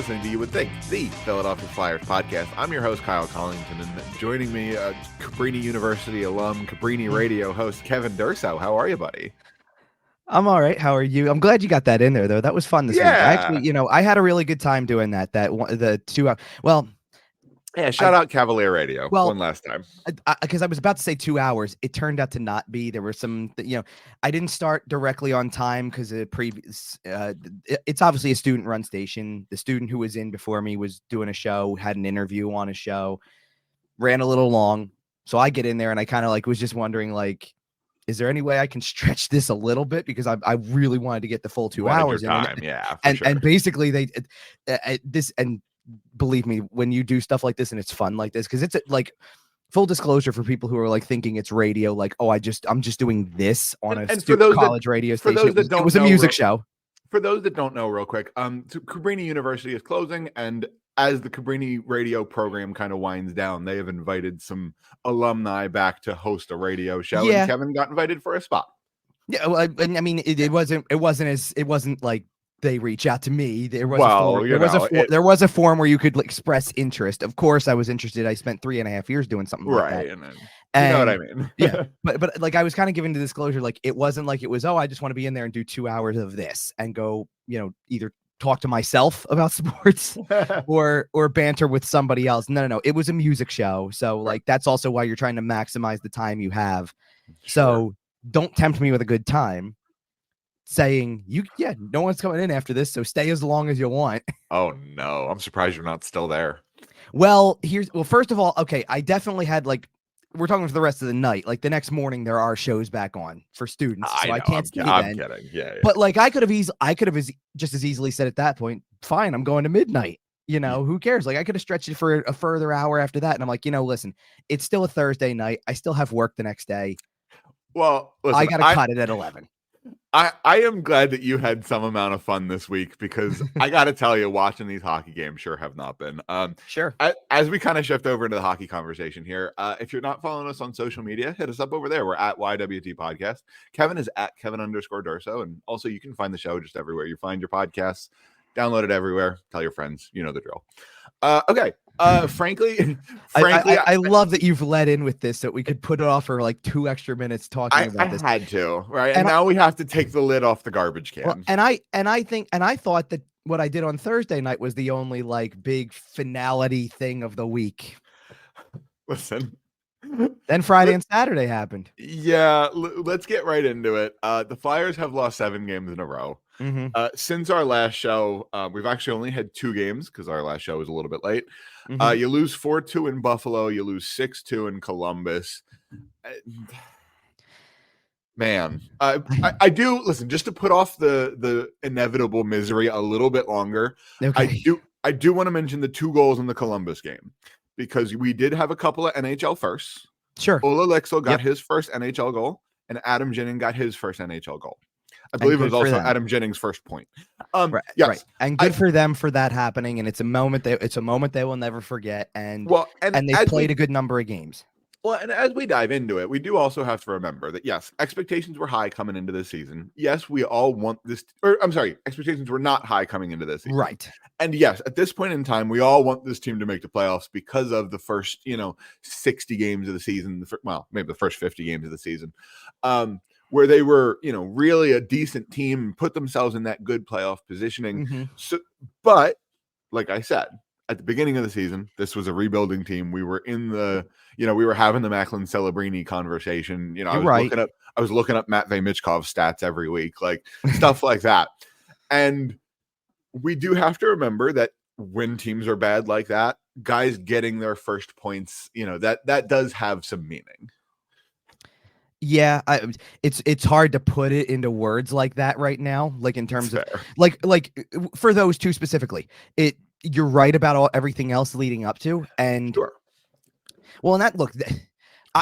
listening to You Would Think, the Philadelphia Flyers podcast. I'm your host, Kyle Collington, and joining me, Cabrini University alum, Cabrini Radio host, Kevin Durso. How are you, buddy? I'm all right. How are you? I'm glad you got that in there, though. That was fun this week. I actually, I had a really good time doing that. The 2 hours. Well, yeah. Shout out Cavalier Radio one last time. Because I was about to say 2 hours. It turned out to not be. There were some, I didn't start directly on time because the previous. It's obviously a student-run station. The student who was in before me was doing a show, had an interview on a show, ran a little long. So I get in there and I kind of was just wondering is there any way I can stretch this a little bit? Because I really wanted to get the full 2 hours. And basically they this, and believe me, when you do stuff like this and it's fun like this, because it's full disclosure for people who are thinking it's radio, I'm just doing this on a college radio station. It was a music show. For those that don't know, real quick, Cabrini University is closing, and as the Cabrini radio program kind of winds down, they have invited some alumni back to host a radio show, and Kevin got invited for a spot. Yeah, well, I mean, it wasn't like they reach out to me. There was a form where you could express interest. Of course, I was interested. I spent 3.5 years doing something like that. And you know what I mean? Yeah, but I was kind of giving the disclosure, it wasn't like it was, I just want to be in there and do 2 hours of this and go, either talk to myself about sports or banter with somebody else. No. It was a music show. So that's also why you're trying to maximize the time you have. Sure. So don't tempt me with a good time saying no one's coming in after this. So stay as long as you want. Oh no. I'm surprised you're not still there. Well, first of all, okay. I definitely had we're talking for the rest of the night. The next morning, there are shows back on for students, so I can't stay then. I'm kidding. Yeah. But I could have just as easily said at that point, fine, I'm going to midnight. Who cares? I could have stretched it for a further hour after that, and I'm listen, it's still a Thursday night. I still have work the next day. Well, listen, I gotta cut it at 11. I am glad that you had some amount of fun this week, because I got to tell you, watching these hockey games sure have not been. Sure. As we kind of shift over into the hockey conversation here, if you're not following us on social media, hit us up over there. We're at YWT Podcast. Kevin is at Kevin_Durso. And also you can find the show just everywhere you find your podcasts. Download it everywhere. Tell your friends. You know the drill. Okay. Frankly, I love that you've led in with this, so we could put it off for 2 extra minutes talking about this. I had to, right? And now we have to take the lid off the garbage can. Well, and I thought that what I did on Thursday night was the only big finality thing of the week. Listen. Then Friday and Saturday happened. Yeah, let's get right into it. The Flyers have lost 7 games in a row. Mm-hmm. Since our last show, we've actually only had 2 games because our last show was a little bit late. Mm-hmm. You lose 4-2 in Buffalo. You lose 6-2 in Columbus. Man, I do listen, just to put off the inevitable misery a little bit longer. Okay. I do want to mention the 2 goals in the Columbus game, because we did have a couple of NHL firsts. Sure. Ola Lexel got his first NHL goal, and Adam Jennings got his first NHL goal. I believe it was also Adam Jennings' first point. Right, yes. Right. And good for them for that happening. And it's a moment they will never forget. And they played a good number of games. Well, and as we dive into it, we do also have to remember that, yes, expectations were high coming into this season. Yes, we all want this, expectations were not high coming into this season. Right. And yes, at this point in time, we all want this team to make the playoffs because of the first, 60 games of the season, maybe the first 50 games of the season, where they were, really a decent team and put themselves in that good playoff positioning. Mm-hmm. So, but like I said, at the beginning of the season, this was a rebuilding team. We were in the, we were having the Macklin Celebrini conversation. I was looking up Matvei Michkov's stats every week, stuff like that. And we do have to remember that when teams are bad like that, guys getting their first points, that does have some meaning. Yeah, it's hard to put it into words like that right now. In terms of for those 2 specifically, you're right about everything else leading up to, and sure. Well, and that but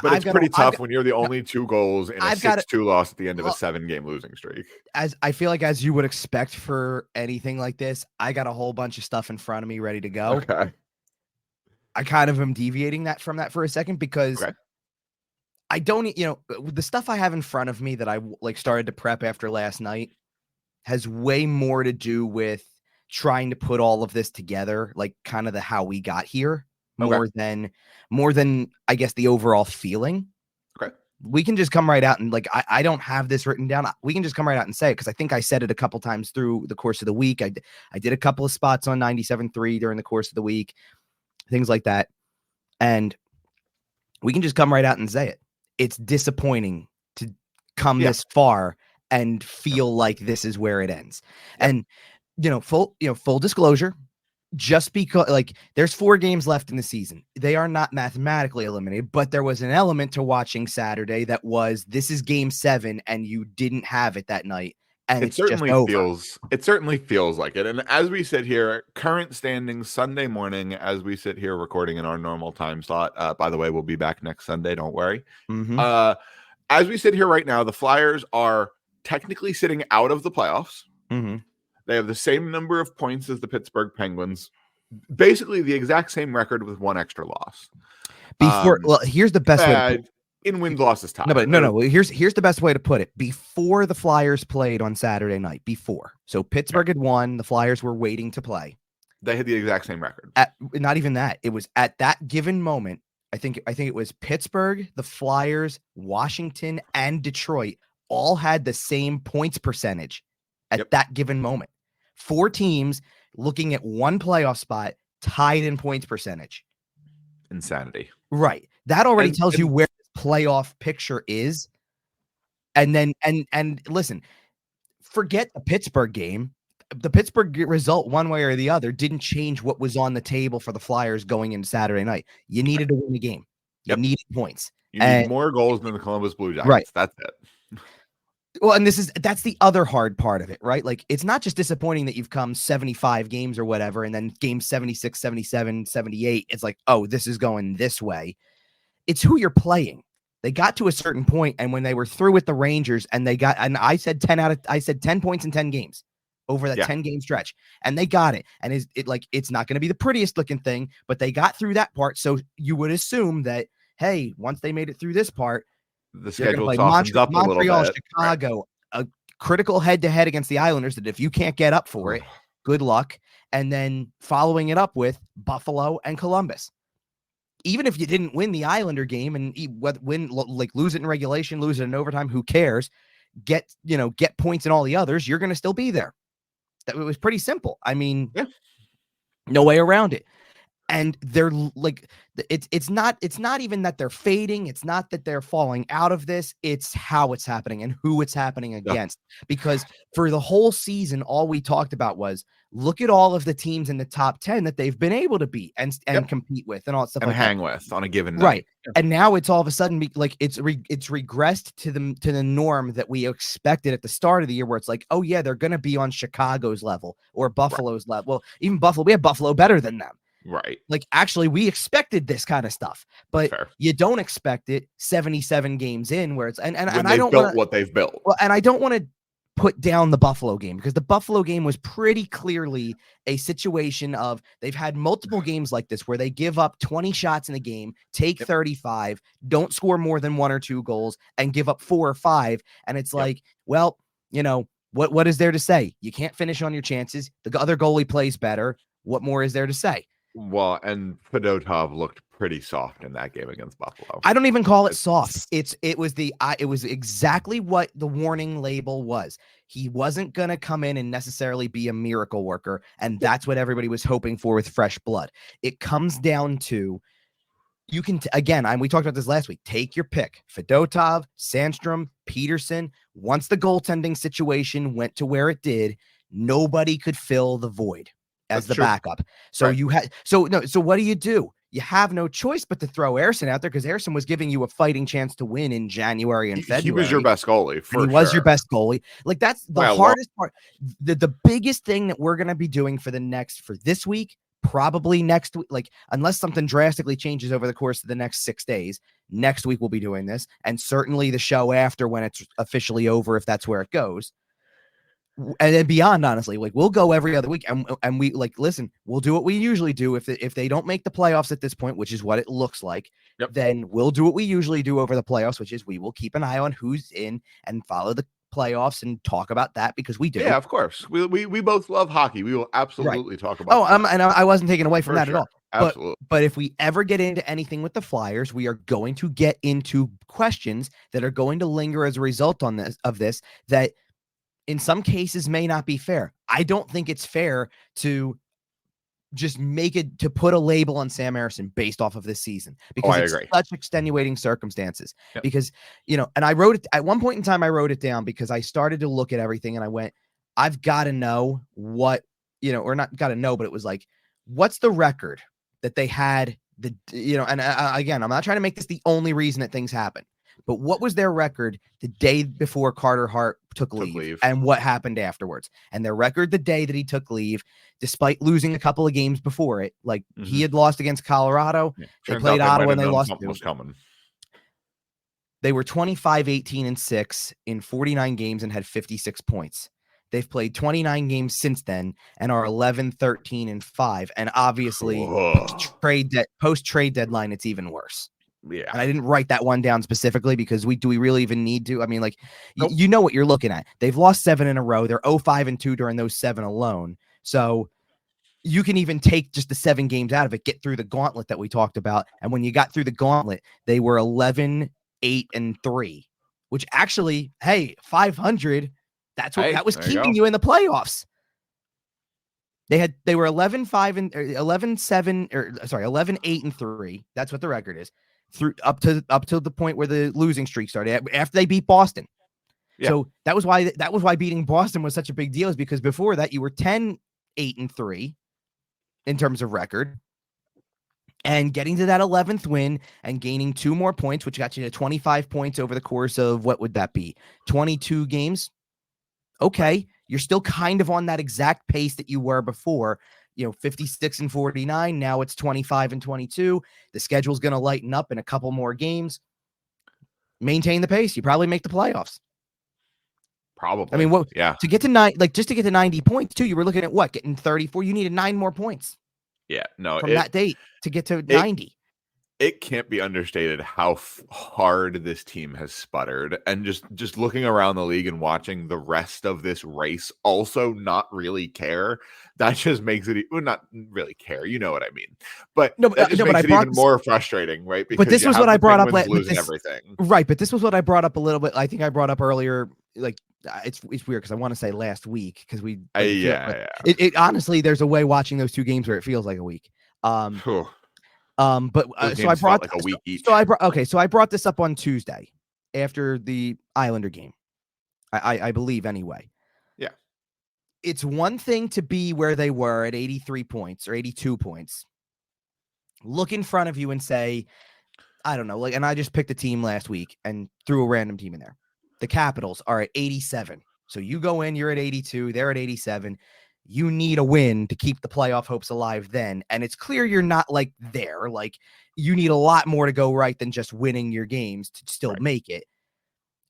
it's pretty tough when you're the only 2 goals in a 6-2 loss at the end of a 7-game losing streak. As I feel as you would expect for anything like this, I got a whole bunch of stuff in front of me ready to go. Okay. I kind of am deviating from that for a second because I don't, the stuff I have in front of me that I started to prep after last night has way more to do with trying to put all of this together, like kind of the how we got here more than I guess the overall feeling. Okay. We can just come right out and like, I don't have this written down. We can just come right out and say it, because I think I said it a couple times through the course of the week. I did a couple of spots on 97.3 during the course of the week, things like that. And we can just come right out and say it. It's disappointing to come this far and feel like this is where it ends. And, full disclosure, just because like there's 4 games left in the season, they are not mathematically eliminated, but there was an element to watching Saturday that was, this is game 7 and you didn't have it that night. And it certainly feels like it. And as we sit here, current standings Sunday morning, as we sit here recording in our normal time slot, by the way, we'll be back next Sunday. Don't worry. Mm-hmm. As we sit here right now, the Flyers are technically sitting out of the playoffs. Mm-hmm. They have the same number of points as the Pittsburgh Penguins, basically the exact same record with 1 extra loss. Here's the best way to put it. In win-losses time. No. Here's the best way to put it. Before the Flyers played on Saturday night, so Pittsburgh had won, the Flyers were waiting to play. They had the exact same record. Not even that. It was at that given moment. I think it was Pittsburgh, the Flyers, Washington, and Detroit all had the same points percentage at that given moment. 4 teams looking at 1 playoff spot tied in points percentage. Insanity. Right. That already tells you where the playoff picture is. And then, and listen, forget the Pittsburgh game. The Pittsburgh result, one way or the other, didn't change what was on the table for the Flyers going into Saturday night. You needed to win the game. You needed points. You need more goals than the Columbus Blue Jackets. Right. That's it. Well, and that's the other hard part of it, right? Like, it's not just disappointing that you've come 75 games or whatever, and then game 76, 77, 78, it's like, oh, this is going this way. It's who you're playing. They got to a certain point, and when they were through with the Rangers, and I said 10 points in 10 games over that 10-game stretch, and they got it. And it's not going to be the prettiest looking thing, but they got through that part. So you would assume that, hey, once they made it through this part, the schedule softens up a little bit. Chicago, a critical head-to-head against the Islanders that if you can't get up for it, good luck. And then following it up with Buffalo and Columbus. Even if you didn't win the Islander game and lose it in regulation, lose it in overtime, who cares? Get points in all the others, you're going to still be there. That was pretty simple. I mean, no way around it. And they're like, it's not even that they're fading. It's not that they're falling out of this. It's how it's happening and who it's happening against. Because for the whole season, all we talked about was, look at all of the teams in the top 10 that they've been able to beat and compete with and all that stuff and like hang that. with on a given night. Right. And now it's all of a sudden like it's regressed to the norm that we expected at the start of the year, where it's like, oh yeah, they're going to be on Chicago's level or Buffalo's level. Well, even Buffalo, we have Buffalo better than them. Right. Like, actually, we expected this kind of stuff, but you don't expect it 77 games in, where it's and I don't built what they've built. Well, and I don't want to put down the Buffalo game, because the Buffalo game was pretty clearly a situation of, they've had multiple games like this where they give up 20 shots in the game, take 35, don't score more than 1 or 2 goals, and give up 4 or 5. And it's like, well, what is there to say? You can't finish on your chances. The other goalie plays better. What more is there to say? Well, and Fedotov looked pretty soft in that game against Buffalo. I don't even call it soft. It was exactly what the warning label was. He wasn't going to come in and necessarily be a miracle worker, and that's what everybody was hoping for with fresh blood. It comes down to, you can again, we talked about this last week. Take your pick: Fedotov, Sandstrom, Peterson. Once the goaltending situation went to where it did, nobody could fill the void as the backup. So so what do? You have no choice but to throw Ersson out there, because Ersson was giving you a fighting chance to win in January and February. He was your best goalie. He was your best goalie. Like, that's the hardest part. The biggest thing that we're going to be doing for this week, probably next week, like, unless something drastically changes over the course of the next 6 days, next week we'll be doing this. And certainly the show after, when it's officially over, if that's where it goes. And then beyond, honestly, like, we'll go every other week, and we listen, we'll do what we usually do. If they don't make the playoffs at this point, which is what it looks like, then we'll do what we usually do over the playoffs, which is we will keep an eye on who's in and follow the playoffs and talk about that because we do. Yeah, of course. We both love hockey. We will absolutely talk about. Oh, and I wasn't taking away from that at all. Absolutely. But if we ever get into anything with the Flyers, we are going to get into questions that are going to linger as a result of this that in some cases may not be fair. I don't think it's fair to just to put a label on Sam Ersson based off of this season because it's such extenuating circumstances. Yep. Because, and I wrote it at one point in time, I wrote it down because I started to look at everything and I went, I've got to know what, or not got to know, but it was like, what's the record that they had and again, I'm not trying to make this the only reason that things happen, but what was their record the day before Carter Hart took leave and what happened afterwards? And their record the day that he took leave, despite losing a couple of games before it, like he had lost against Colorado. Yeah. They played Ottawa and they lost. Was coming. They were 25-18-6 in 49 games and had 56 points. They've played 29 games since then and are 11-13-5. And obviously, post-trade deadline, it's even worse. Yeah. And I didn't write that one down specifically because do we really even need to? I mean, like, nope. You know what you're looking at. They've lost 7 in a row. They're 0-5-2 during those 7 alone. So you can even take just the 7 games out of it, get through the gauntlet that we talked about. And when you got through the gauntlet, they were 11-8-3, which actually, hey, 500. That's what that was keeping you in the playoffs. They were 11-8-3. That's what the record is. Through up to the point where the losing streak started after they beat Boston. Yeah. So that was why beating Boston was such a big deal, is because before that you were 10-8-3 in terms of record, and getting to that 11th win and gaining 2 more points, which got you to 25 points over the course of what would that be? 22 games. Okay, you're still kind of on that exact pace that you were before. 56-49. Now it's 25-22. The schedule's going to lighten up in a couple more games. Maintain the pace. You probably make the playoffs. Probably. I mean, to get to just to get to 90 points too, you were looking at getting 34. You needed 9 more points. Yeah, no, from that date to get to 90. It can't be understated how hard this team has sputtered, and just looking around the league and watching the rest of this race also not really care. That just makes it not really care. You know what I mean? But makes it even more frustrating, right? Because this was what I brought up. Losing everything, right? But this was what I brought up a little bit. I think I brought up earlier. Like it's weird because I want to say last week because we It honestly, there's a way watching those 2 games where it feels like a week. So I brought like a week each. So I brought this up on Tuesday after the Islander game. I believe anyway. Yeah. It's one thing to be where they were at 83 points or 82 points. Look in front of you and say, I don't know, and I just picked a team last week and threw a random team in there. The Capitals are at 87. So you go in, you're at 82, they're at 87. You need a win to keep the playoff hopes alive then. And it's clear you're not there. Like, you need a lot more to go right than just winning your games to still make it.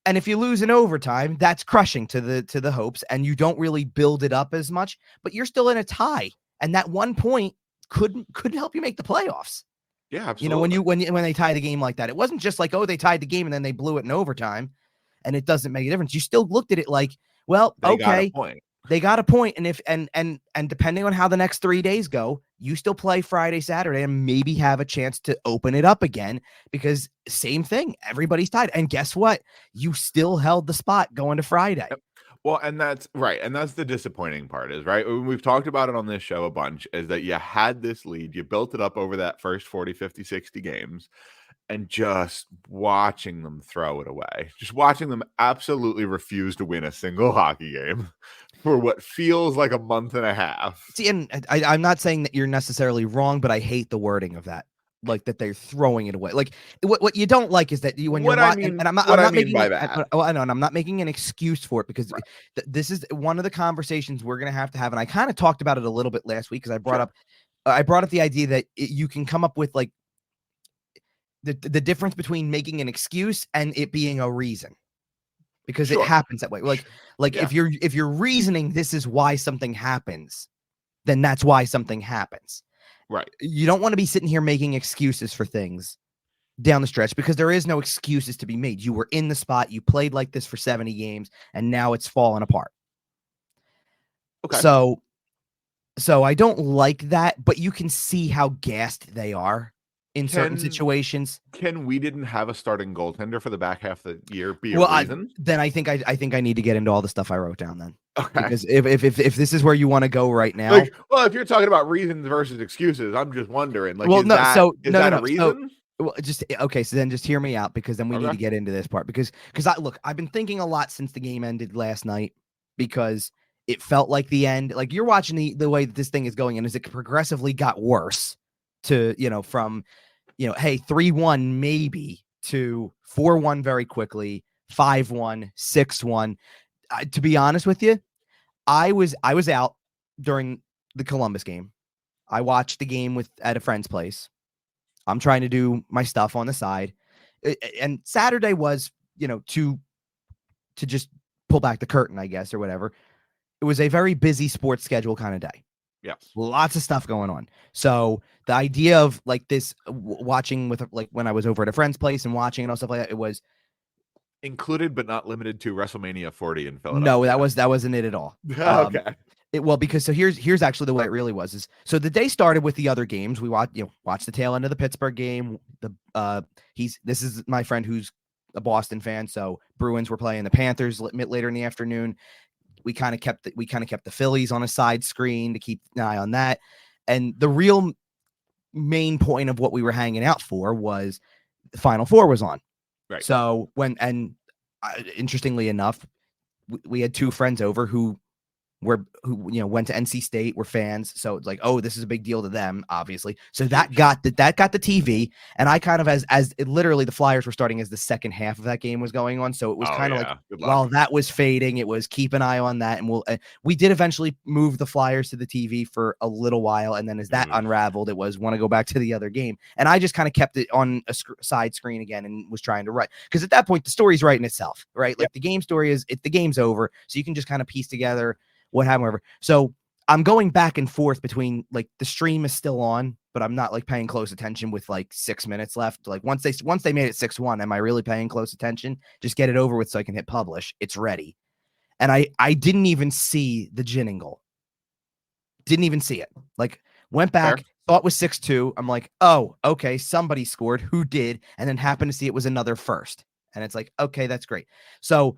And if you lose in overtime, that's crushing to the hopes, and you don't really build it up as much, but you're still in a tie. And that 1 point could help you make the playoffs. Yeah, absolutely. When they tie the game like that, it wasn't just like, oh, they tied the game and then they blew it in overtime and it doesn't make a difference. You still looked at it like, well, they got a point. And if and depending on how the next 3 days go, you still play Friday, Saturday, and maybe have a chance to open it up again, because same thing, everybody's tied. And guess what? You still held the spot going to Friday. Yep. Well, and that's right. And that's the disappointing part is, right, we've talked about it on this show a bunch, is that you had this lead, you built it up over that first 40, 50, 60 games, and just watching them throw it away, just watching them absolutely refuse to win a single hockey game for what feels like a month and a half. See, and I'm not saying that you're necessarily wrong, but I hate the wording of that. Like, that they're throwing it away. Like, what you don't like is that I'm not making an excuse for it, because this is one of the conversations we're going to have. And I kind of talked about it a little bit last week, because I brought up the idea that you can come up with like the difference between making an excuse and it being a reason, because it happens that way. If you're reasoning this is why something happens, then that's why something happens. Right. You don't want to be sitting here making excuses for things down the stretch, because there is no excuses to be made. You were in the spot, you played like this for 70 games, and now it's fallen apart. Okay. So I don't like that, but you can see how gassed they are in certain situations. We didn't have a starting goaltender for the back half of the year be a reason? Then I think I need to get into all the stuff I wrote down then. Okay. Because if this is where you want to go right now, like, well, if you're talking about reasons versus excuses, I'm just wondering, like, well, is that a reason? So, well, just okay. So then just hear me out, because then we need to get into this part, because I've been thinking a lot since the game ended last night, because it felt like the end. Like, you're watching the way that this thing is going, and as it progressively got worse to, from, hey, 3-1 maybe to 4-1 very quickly, 5-1, 6-1. To be honest with you, I was out during the Columbus game. I watched the game at a friend's place. I'm trying to do my stuff on the side. And Saturday was, to just pull back the curtain, I guess, or whatever. It was a very busy sports schedule kind of day. Yeah. Lots of stuff going on. So the idea of like this watching with, like, when I was over at a friend's place and watching and all stuff like that, it was included but not limited to WrestleMania 40 in Philadelphia. No, that wasn't it at all. Okay. Because so here's actually the way it really was. So the day started with the other games. We watched the tail end of the Pittsburgh game. This is my friend who's a Boston fan. So Bruins were playing the Panthers later in the afternoon. We kind of kept the Phillies on a side screen to keep an eye on that. And the real main point of what we were hanging out for was the Final Four was on. Right. So interestingly enough, we had two friends over who went to NC State, were fans. So it's like, oh, this is a big deal to them, obviously. So that got the TV, and I kind of, as it literally the Flyers were starting as the second half of that game was going on. So it was kind of like, while that was fading, it was keep an eye on that. And we did eventually move the Flyers to the TV for a little while. And then as that unraveled, it was want to go back to the other game. And I just kind of kept it on a side screen again and was trying to write. Because at that point, the story's writing itself, right? Like the game story the game's over. So you can just kind of piece together what happened, whatever. So I'm going back and forth between, like, the stream is still on, but I'm not like paying close attention with like 6 minutes left. Like once they made it 6-1, am I really paying close attention? Just get it over with so I can hit publish. It's ready. And I didn't even see the Jennings goal. Didn't even see it. Like, went back, thought it was 6-2. I'm like, oh, okay, somebody scored. Who did? And then happened to see it was another first. And it's like, okay, that's great. So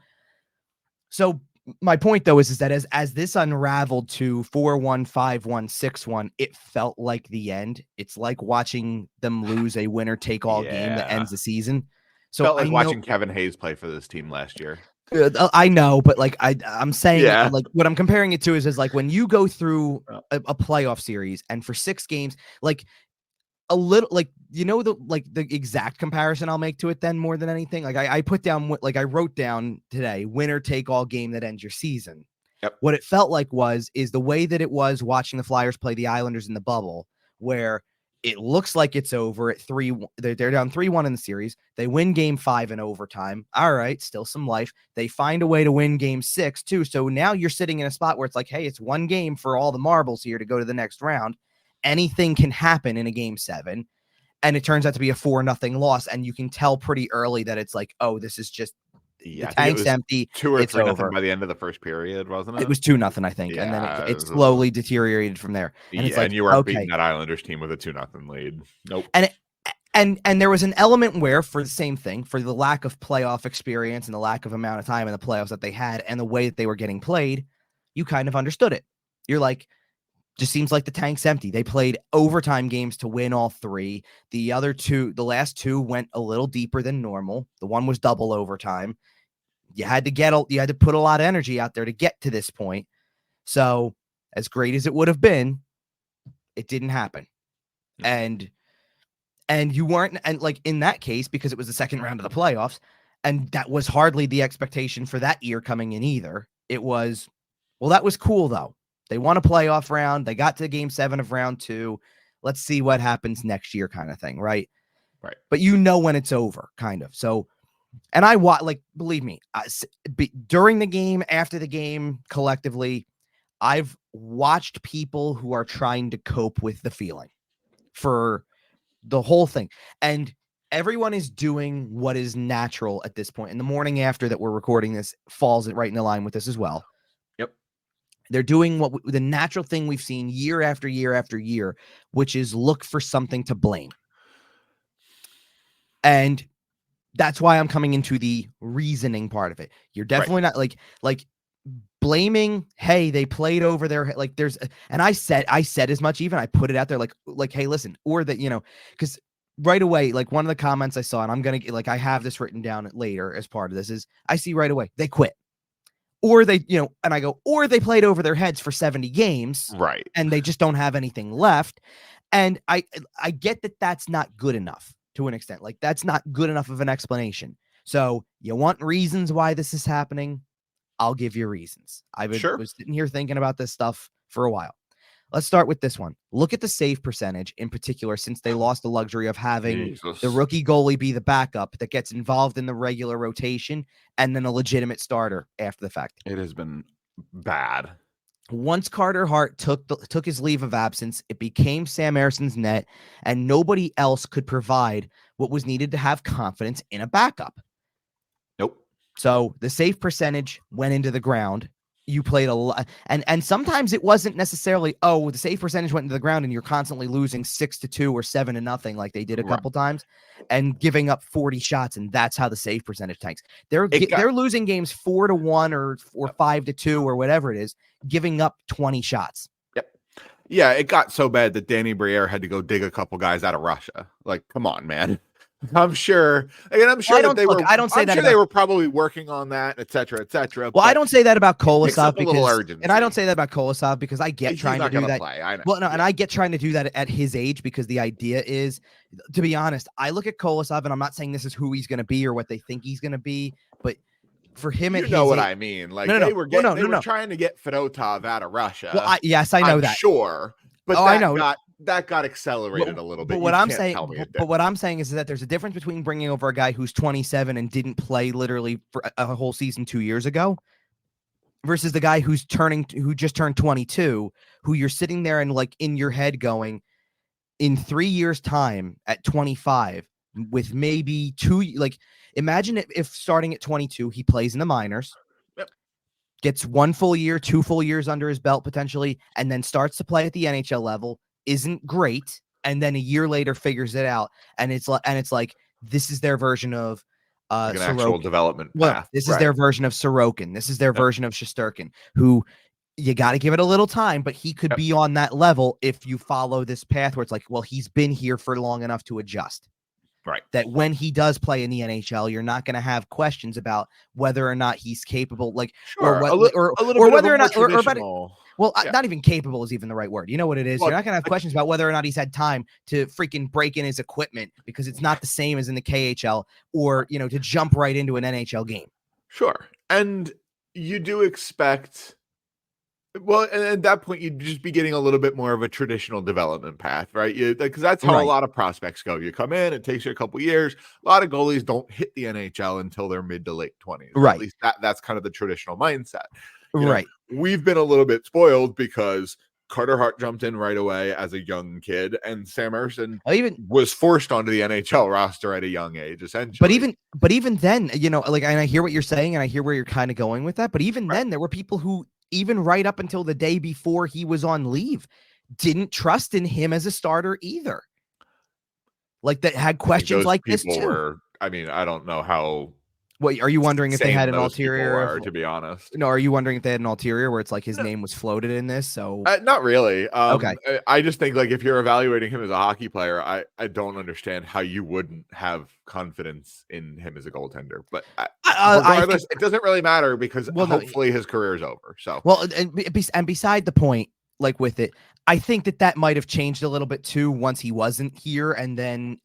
my point, though, is that as this unraveled to 4-1, 5-1, 6-1, it felt like the end. It's like watching them lose a winner-take-all game that ends the season. So felt like watching Kevin Hayes play for this team last year. I know, but like I'm saying, like what I'm comparing it to is like when you go through a playoff series and for 6 games, like a little, like, the exact comparison I'll make to it then more than anything. Like I put down, like I wrote down today, winner take all game that ends your season. Yep. What it felt like is the way that it was watching the Flyers play the Islanders in the bubble, where it looks like it's over at 3. They're down 3-1 in the series. They win game 5 in overtime. All right, still some life. They find a way to win game 6 too. So now you're sitting in a spot where it's like, hey, it's one game for all the marbles here to go to the next round. Anything can happen in a game 7. And it turns out to be a 4-0 loss. And you can tell pretty early that it's like, oh, this is just the tank's empty. 2 or 3-0 by the end of the first period, wasn't it? It was 2-0, I think. Yeah, and then it slowly deteriorated from there. And it's like, and you weren't beating that Islanders team with a 2-0 lead. Nope. And there was an element where, for the same thing, for the lack of playoff experience and the lack of amount of time in the playoffs that they had and the way that they were getting played, you kind of understood it. You're like, just seems like the tank's empty. They played overtime games to win all 3. The last 2 went a little deeper than normal. The one was double overtime. You had to put a lot of energy out there to get to this point. So as great as it would have been, it didn't happen. And you weren't, and like in that case, because it was the second round of the playoffs, and that was hardly the expectation for that year coming in either. It was, well, that was cool though. They won a playoff round. They got to game 7 of round 2. Let's see what happens next year, kind of thing, right? Right. But when it's over, kind of. So, and believe me, during the game, after the game, collectively, I've watched people who are trying to cope with the feeling for the whole thing. And everyone is doing what is natural at this point. And the morning after that we're recording this falls right in line with this as well. Yep. They're doing the natural thing we've seen year after year after year, which is look for something to blame. And that's why I'm coming into the reasoning part of it. You're definitely not like blaming, hey, they played over their, like there's, and I said as much, even I put it out there, like, hey, listen, or that, because right away, like one of the comments I saw, and I'm going to like, I have this written down later as part of this, is I see right away, they quit. Or they, and I go, or they played over their heads for 70 games. Right. And they just don't have anything left. And I get that that's not good enough to an extent. Like that's not good enough of an explanation. So you want reasons why this is happening? I'll give you reasons. I was sitting here thinking about this stuff for a while. Let's start with this one. Look at the save percentage in particular, since they lost the luxury of having the rookie goalie be the backup that gets involved in the regular rotation and then a legitimate starter after the fact. It has been bad. Once Carter Hart took his leave of absence, it became Sam Erson's net, and nobody else could provide what was needed to have confidence in a backup. Nope. So the save percentage went into the ground. You played a lot, and sometimes it wasn't necessarily, the save percentage went into the ground and you're constantly losing 6-2 or 7-0 like they did a couple times and giving up 40 shots, and that's how the save percentage tanks. They're losing games 4-1 or 5-2 or whatever it is, giving up 20 shots. Yep. Yeah, it got so bad that Danny Briere had to go dig a couple guys out of Russia. Like, come on, man. I'm sure. And I'm sure they were probably working on that, et cetera, et cetera. Well, I don't say that about Kolosov I don't say that about Kolosov because I get trying to do that. Well, no, and I get trying to do that at his age because the idea is, to be honest, I look at Kolosov and I'm not saying this is who he's going to be or what they think he's going to be, but for him, you know what I mean? Like they were trying to get Fedotov out of Russia. Well, yes, I know that. Sure, but I know. That got accelerated a little bit. But what I'm saying is that there's a difference between bringing over a guy who's 27 and didn't play literally for a whole season 2 years ago versus the guy who just turned 22, who you're sitting there and like in your head going, in 3 years time at 25 with maybe imagine if starting at 22, he plays in the minors, gets 1 full year, 2 full years under his belt potentially, and then starts to play at the NHL level, isn't great, and then a year later figures it out, and it's like this is their version of like an actual development path. This is their version of Sorokin. This is their version of Shesterkin, who you got to give it a little time, but he could be on that level if you follow this path where it's like, well, he's been here for long enough to adjust. Right. That when he does play in the NHL, you're not going to have questions about whether or not he's capable, not even capable is even the right word. You know what it is? You're not going to have questions about whether or not he's had time to freaking break in his equipment because it's not the same as in the KHL or, to jump right into an NHL game. Sure. And you do expect, well, and at that point, you'd just be getting a little bit more of a traditional development path, right? Because that's how a lot of prospects go. You come in, it takes you a couple years. A lot of goalies don't hit the NHL until they're mid to late 20s. Right. At least that's kind of the traditional mindset. Right. We've been a little bit spoiled because Carter Hart jumped in right away as a young kid, and Sam Ersson was forced onto the NHL roster at a young age, essentially. But even then, and I hear what you're saying, and I hear where you're kind of going with that. But even then, there were people who, even right up until the day before he was on leave, didn't trust in him as a starter either. Like that had questions like this too. I don't know how. What are you wondering if they had an ulterior? To be honest, no. Are you wondering if they had an ulterior where it's like his name was floated in this? So not really. Okay. I just think like if you're evaluating him as a hockey player, I don't understand how you wouldn't have confidence in him as a goaltender. But regardless, it doesn't really matter because hopefully his career is over. So and beside the point, like with it, I think that might have changed a little bit too once he wasn't here, and then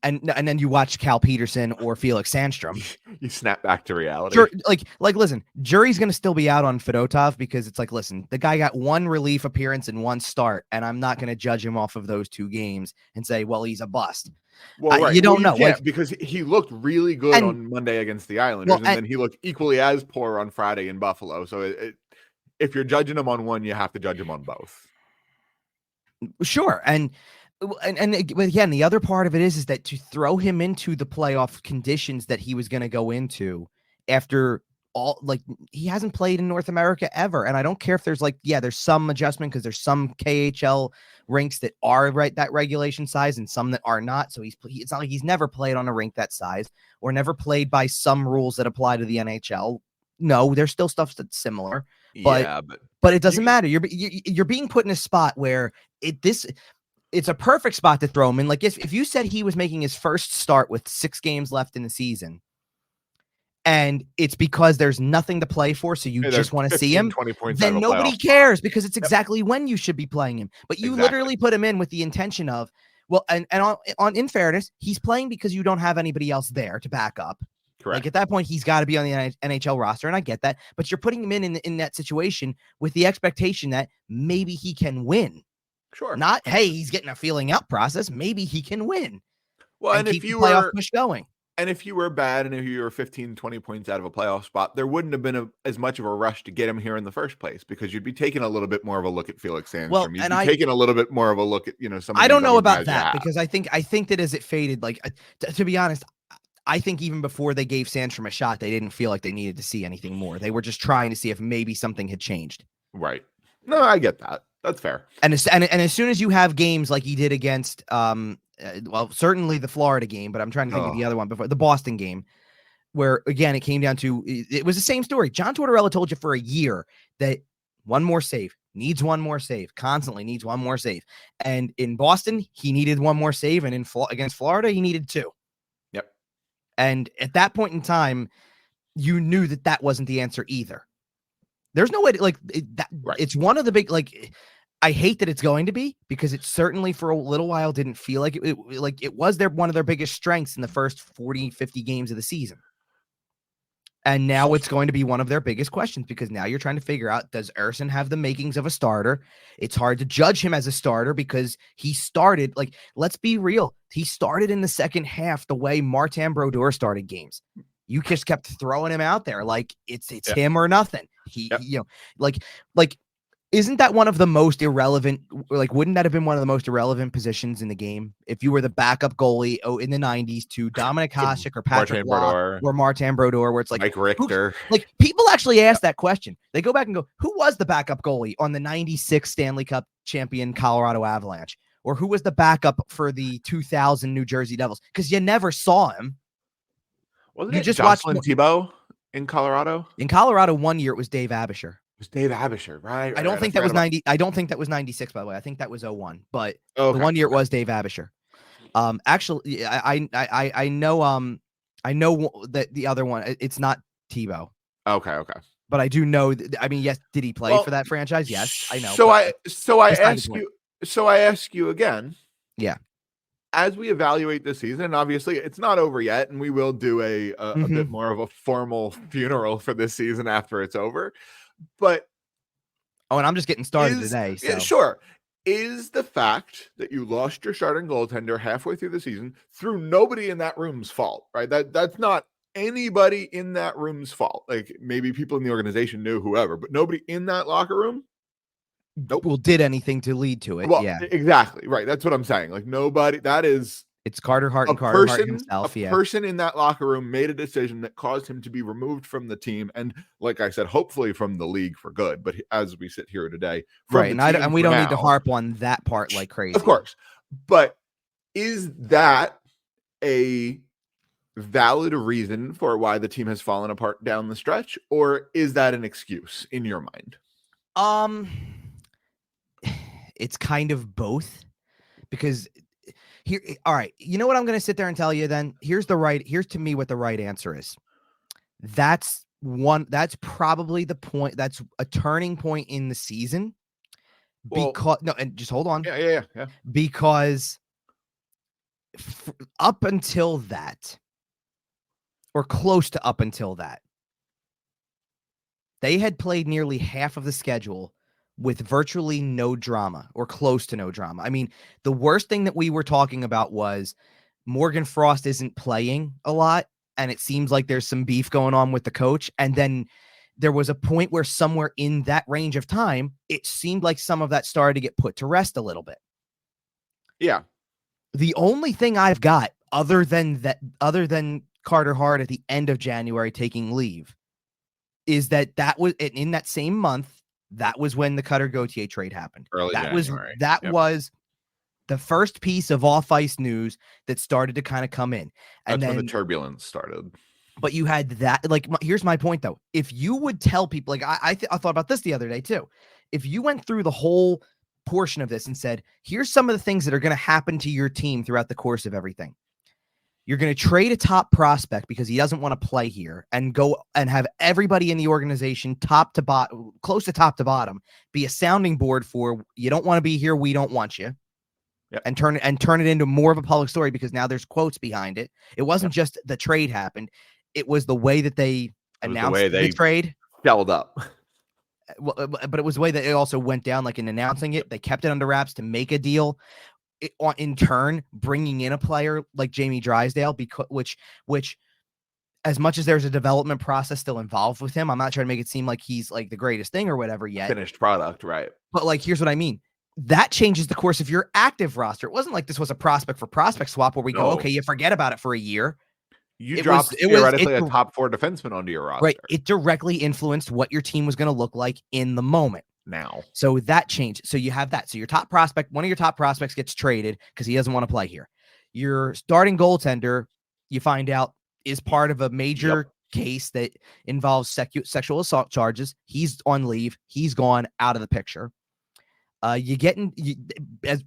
you watch Cal Peterson or Felix Sandstrom. You snap back to reality. Sure, like listen, jury's gonna still be out on Fedotov because it's like, listen, the guy got 1 relief appearance and 1 start, and I'm not gonna judge him off of those 2 games and say, well, he's a bust. Well, you don't know, because he looked really good on Monday against the Islanders, and then he looked equally as poor on Friday in Buffalo. So if you're judging him on one, you have to judge him on both. Sure. And And again, the other part of it is that to throw him into the playoff conditions that he was going to go into after all, like, he hasn't played in North America ever. And I don't care if there's there's some adjustment because there's some KHL rinks that are that regulation size and some that are not. So it's not like he's never played on a rink that size or never played by some rules that apply to the NHL. No, there's still stuff that's similar, but it doesn't matter. You're being put in a spot where it's a perfect spot to throw him in. Like if you said he was making his first start with 6 games left in the season, and it's because there's nothing to play for, so you just want to see him, 20 points then nobody cares because it's exactly when you should be playing him. But you literally put him in with the intention of, well, and in fairness, he's playing because you don't have anybody else there to back up. Correct. Like at that point, he's got to be on the NHL roster, and I get that. But you're putting him in that situation with the expectation that maybe he can win. Sure. Not, hey, he's getting a feeling out process. Maybe he can win. Well, and keep the playoff push going. And if you were bad and if you were 15, 20 points out of a playoff spot, there wouldn't have been as much of a rush to get him here in the first place because you'd be taking a little bit more of a look at Felix Sandstrom. Well, you'd be taking a little bit more of a look at, some of I don't know about that because I think that as it faded, like, to be honest, I think even before they gave Sandstrom a shot, they didn't feel like they needed to see anything more. They were just trying to see if maybe something had changed. Right. No, I get that. That's fair. And as soon as you have games like he did against, well, certainly the Florida game, but I'm trying to think of the other one before, the Boston game, where again it came down to it was the same story. John Tortorella told you for a year that one more save, needs one more save, constantly needs one more save, and in Boston he needed one more save, and against Florida he needed 2. Yep. And at that point in time, you knew that wasn't the answer either. There's no way to, that. Right. It's one of the big, I hate that it's going to be because it certainly for a little while didn't feel like it was one of their biggest strengths in the first 40, 50 games of the season. And now it's going to be one of their biggest questions because now you're trying to figure out, does Ersson have the makings of a starter? It's hard to judge him as a starter because he started, let's be real. He started in the second half the way Martin Brodeur started games. You just kept throwing him out there like it's him or nothing. Isn't that one of the most irrelevant? Wouldn't that have been one of the most irrelevant positions in the game if you were the backup goalie in the 90s to Dominic Hasek or Patrick Roy or Martin Brodeur, where it's like Mike Richter? People actually ask that question. They go back and go, who was the backup goalie on the 96 Stanley Cup champion Colorado Avalanche? Or who was the backup for the 2000 New Jersey Devils? Because you never saw him. Wasn't you just Jocelyn Thibault in Colorado? In Colorado, one year it was Dave Abisher. It was Dave Abisher, right? I don't think that was 90. I don't think that was 96, by the way. I think that was 01. But the one year it was Dave Abisher. Actually, I know that the other one, it's not Thibault. Okay. But I do know. Yes, did he play for that franchise? Yes, I know. So I ask you again. Yeah. As we evaluate this season, and obviously it's not over yet, and we will do a bit more of a formal funeral for this season after it's over. But and I'm just getting started today. So. Sure. Is the fact that you lost your starting goaltender halfway through the season through nobody in that room's fault, right? That's not anybody in that room's fault. Like maybe people in the organization knew whoever, but nobody in that locker room did anything to lead to it. Well, yeah, exactly. Right. That's what I'm saying. Like nobody, it's Carter Hart and Carter Hart himself. A person in that locker room made a decision that caused him to be removed from the team. And like I said, hopefully from the league for good. But as we sit here today, right. And we don't need to harp on that part like crazy. Of course. But is that a valid reason for why the team has fallen apart down the stretch? Or is that an excuse in your mind? It's kind of both because here, all right, you know what I'm going to sit there and tell you then? Here's to me what the right answer is. That's probably the point. That's a turning point in the season and just hold on. Yeah. Because up until that, or close to up until that, they had played nearly half of the schedule with virtually no drama or close to no drama. I mean, the worst thing that we were talking about was Morgan Frost isn't playing a lot, and it seems like there's some beef going on with the coach. And then there was a point where somewhere in that range of time, it seemed like some of that started to get put to rest a little bit. Yeah. The only thing I've got other than Carter Hart at the end of January taking leave is that was in that same month. That was when the Cutter Gauthier trade happened. Early January. That was the first piece of off-ice news that started to kind of come in. And that's then when the turbulence started. But you had that, like, here's my point though. If you would tell people, like, I thought about this the other day too. If you went through the whole portion of this and said, here's some of the things that are going to happen to your team throughout the course of everything. You're going to trade a top prospect because he doesn't want to play here and go and have everybody in the organization top to bottom, close to top to bottom, be a sounding board for, you don't want to be here, we don't want you. Yep. And turn it into more of a public story because now there's quotes behind it. It wasn't just the trade happened. It was the way that they announced the trade. Held up. Well, but it was the way that it also went down, like in announcing it. They kept it under wraps to make a deal. In turn, bringing in a player like Jamie Drysdale, which as much as there's a development process still involved with him, I'm not trying to make it seem like he's like the greatest thing or whatever yet. Finished product, right? But like, here's what I mean. That changes the course of your active roster. It wasn't like this was a prospect for prospect swap where we go, okay, you forget about it for a year. You dropped theoretically a top 4 defenseman onto your roster. Right. It directly influenced what your team was going to look like in the moment. Now. So that changed. So you have that. So your top prospect, one of your top prospects gets traded because he doesn't want to play here. Your starting goaltender, you find out, is part of a major case that involves sexual assault charges. He's on leave. He's gone out of the picture.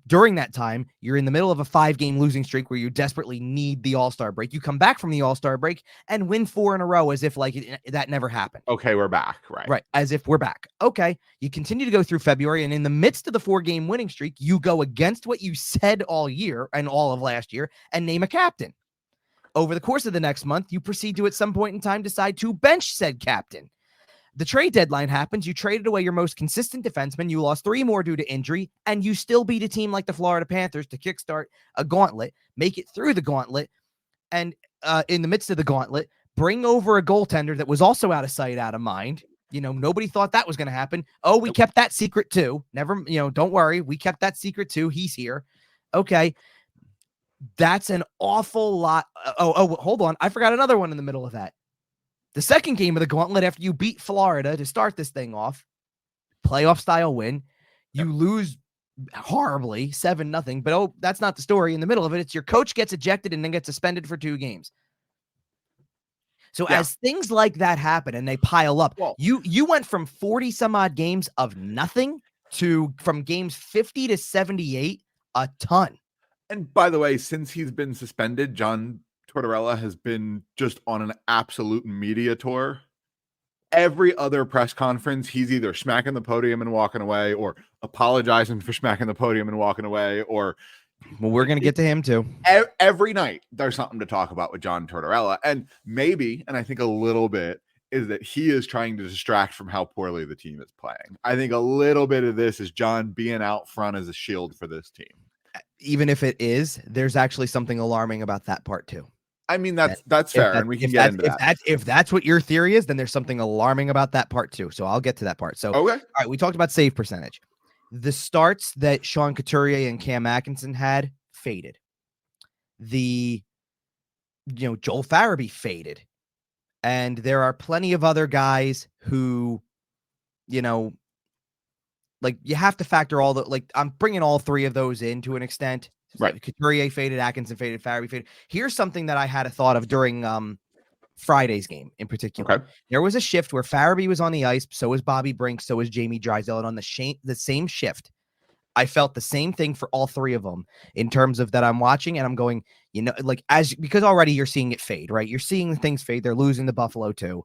During that time, you're in the middle of a 5-game losing streak where you desperately need the All-Star break. You come back from the All-Star break and win 4 in a row as if that never happened. Okay, we're back. Right. As if we're back. Okay. You continue to go through February, and in the midst of the 4-game winning streak, you go against what you said all year and all of last year and name a captain. Over the course of the next month, you proceed to at some point in time decide to bench said captain. The trade deadline happens. You traded away your most consistent defenseman. You lost 3 more due to injury, and you still beat a team like the Florida Panthers to kickstart a gauntlet, make it through the gauntlet, and in the midst of the gauntlet, bring over a goaltender that was also out of sight, out of mind. Nobody thought that was going to happen. Oh, we kept that secret too. Never, don't worry. We kept that secret too. He's here. Okay. That's an awful lot. Hold on. I forgot another one in the middle of that. The second game of the gauntlet, after you beat Florida to start this thing off, playoff style win, you lose horribly, 7-0. But that's not the story. In the middle of it, it's your coach gets ejected and then gets suspended for 2 games. So as things like that happen and they pile up, you went from 40 some odd games of nothing to from games 50 to 78, a ton. And by the way, since he's been suspended, John Tortorella has been just on an absolute media tour. Every other press conference, he's either smacking the podium and walking away, or apologizing for smacking the podium and walking away, or we're going to get to him too. Every night there's something to talk about with John Tortorella. And maybe, and I think a little bit, is that he is trying to distract from how poorly the team is playing. I think a little bit of this is John being out front as a shield for this team. Even if it is, there's actually something alarming about that part too. I mean, that's fair, and we can get into that. If that's what your theory is, then there's something alarming about that part too. So I'll get to that part. So, okay. All right, we talked about save percentage. The starts that Sean Couturier and Cam Atkinson had faded. Joel Farabee faded. And there are plenty of other guys who, like, you have to factor all the, like, I'm bringing all 3 of those in to an extent. Right. Couturier faded, Atkinson faded, Farabee faded. Here's something that I had a thought of during Friday's game in particular. Okay. There was a shift where Farabee was on the ice, so was Bobby Brink, so was Jamie Drysdale, and on the same shift, I felt the same thing for all 3 of them in terms of that I'm watching and I'm going, because already you're seeing it fade, right? You're seeing things fade. They're losing to Buffalo too.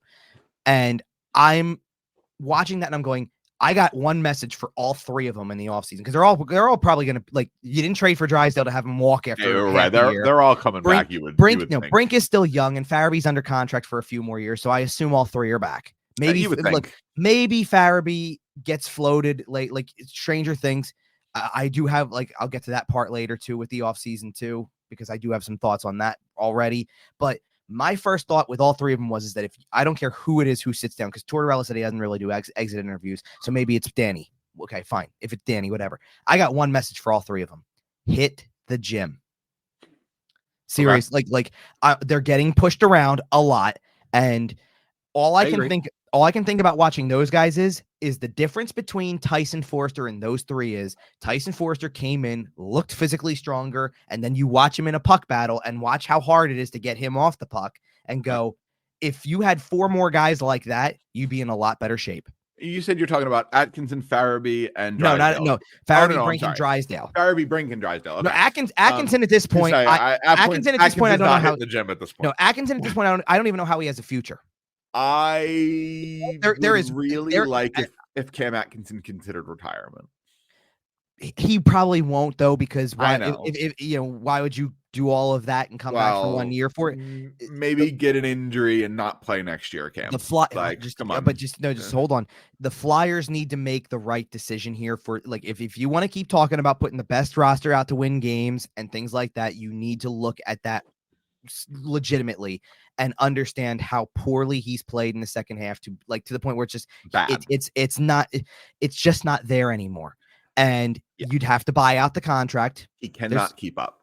And I'm watching that and I'm going, I got one message for all 3 of them in the offseason because they're all probably going to, like, you didn't trade for Drysdale to have him walk after. Yeah, right. They're all coming back. Brink is still young and Farabee's under contract for a few more years. So I assume all 3 are back. Maybe maybe Farabee gets floated late, like Stranger Things. I do have, I'll get to that part later too with the offseason too, because I do have some thoughts on that already. But my first thought with all 3 of them is that if I don't care who it is who sits down, because Tortorella said he doesn't really do exit interviews, so maybe it's Danny. Okay, fine. If it's Danny, whatever. I got one message for all 3 of them: hit the gym. Serious, okay. They're getting pushed around a lot, and all I can think about watching those guys is the difference between Tyson Forster and those three is Tyson Forster came in, looked physically stronger, and then you watch him in a puck battle and watch how hard it is to get him off the puck and go, if you had 4 more guys like that, you'd be in a lot better shape. You said you're talking about Atkinson, Farabee, and Drysdale. No. Farabee, Brink, and Drysdale. Farabee, Brink, and Drysdale. Okay. No, Atkinson at this point. Atkinson at this point, I don't know how the gym at this point. No, Atkinson at this point, I don't even know how he has a future. There is if Cam Atkinson considered retirement. He probably won't though, because why? If why would you do all of that and come back for 1 year for it? Maybe get an injury and not play next year, Cam. Come on. But just hold on. The Flyers need to make the right decision here for if you want to keep talking about putting the best roster out to win games and things like that, you need to look at that legitimately and understand how poorly he's played in the second half to the point where it's just bad. It's just not there anymore. And you'd have to buy out the contract. He cannot keep up.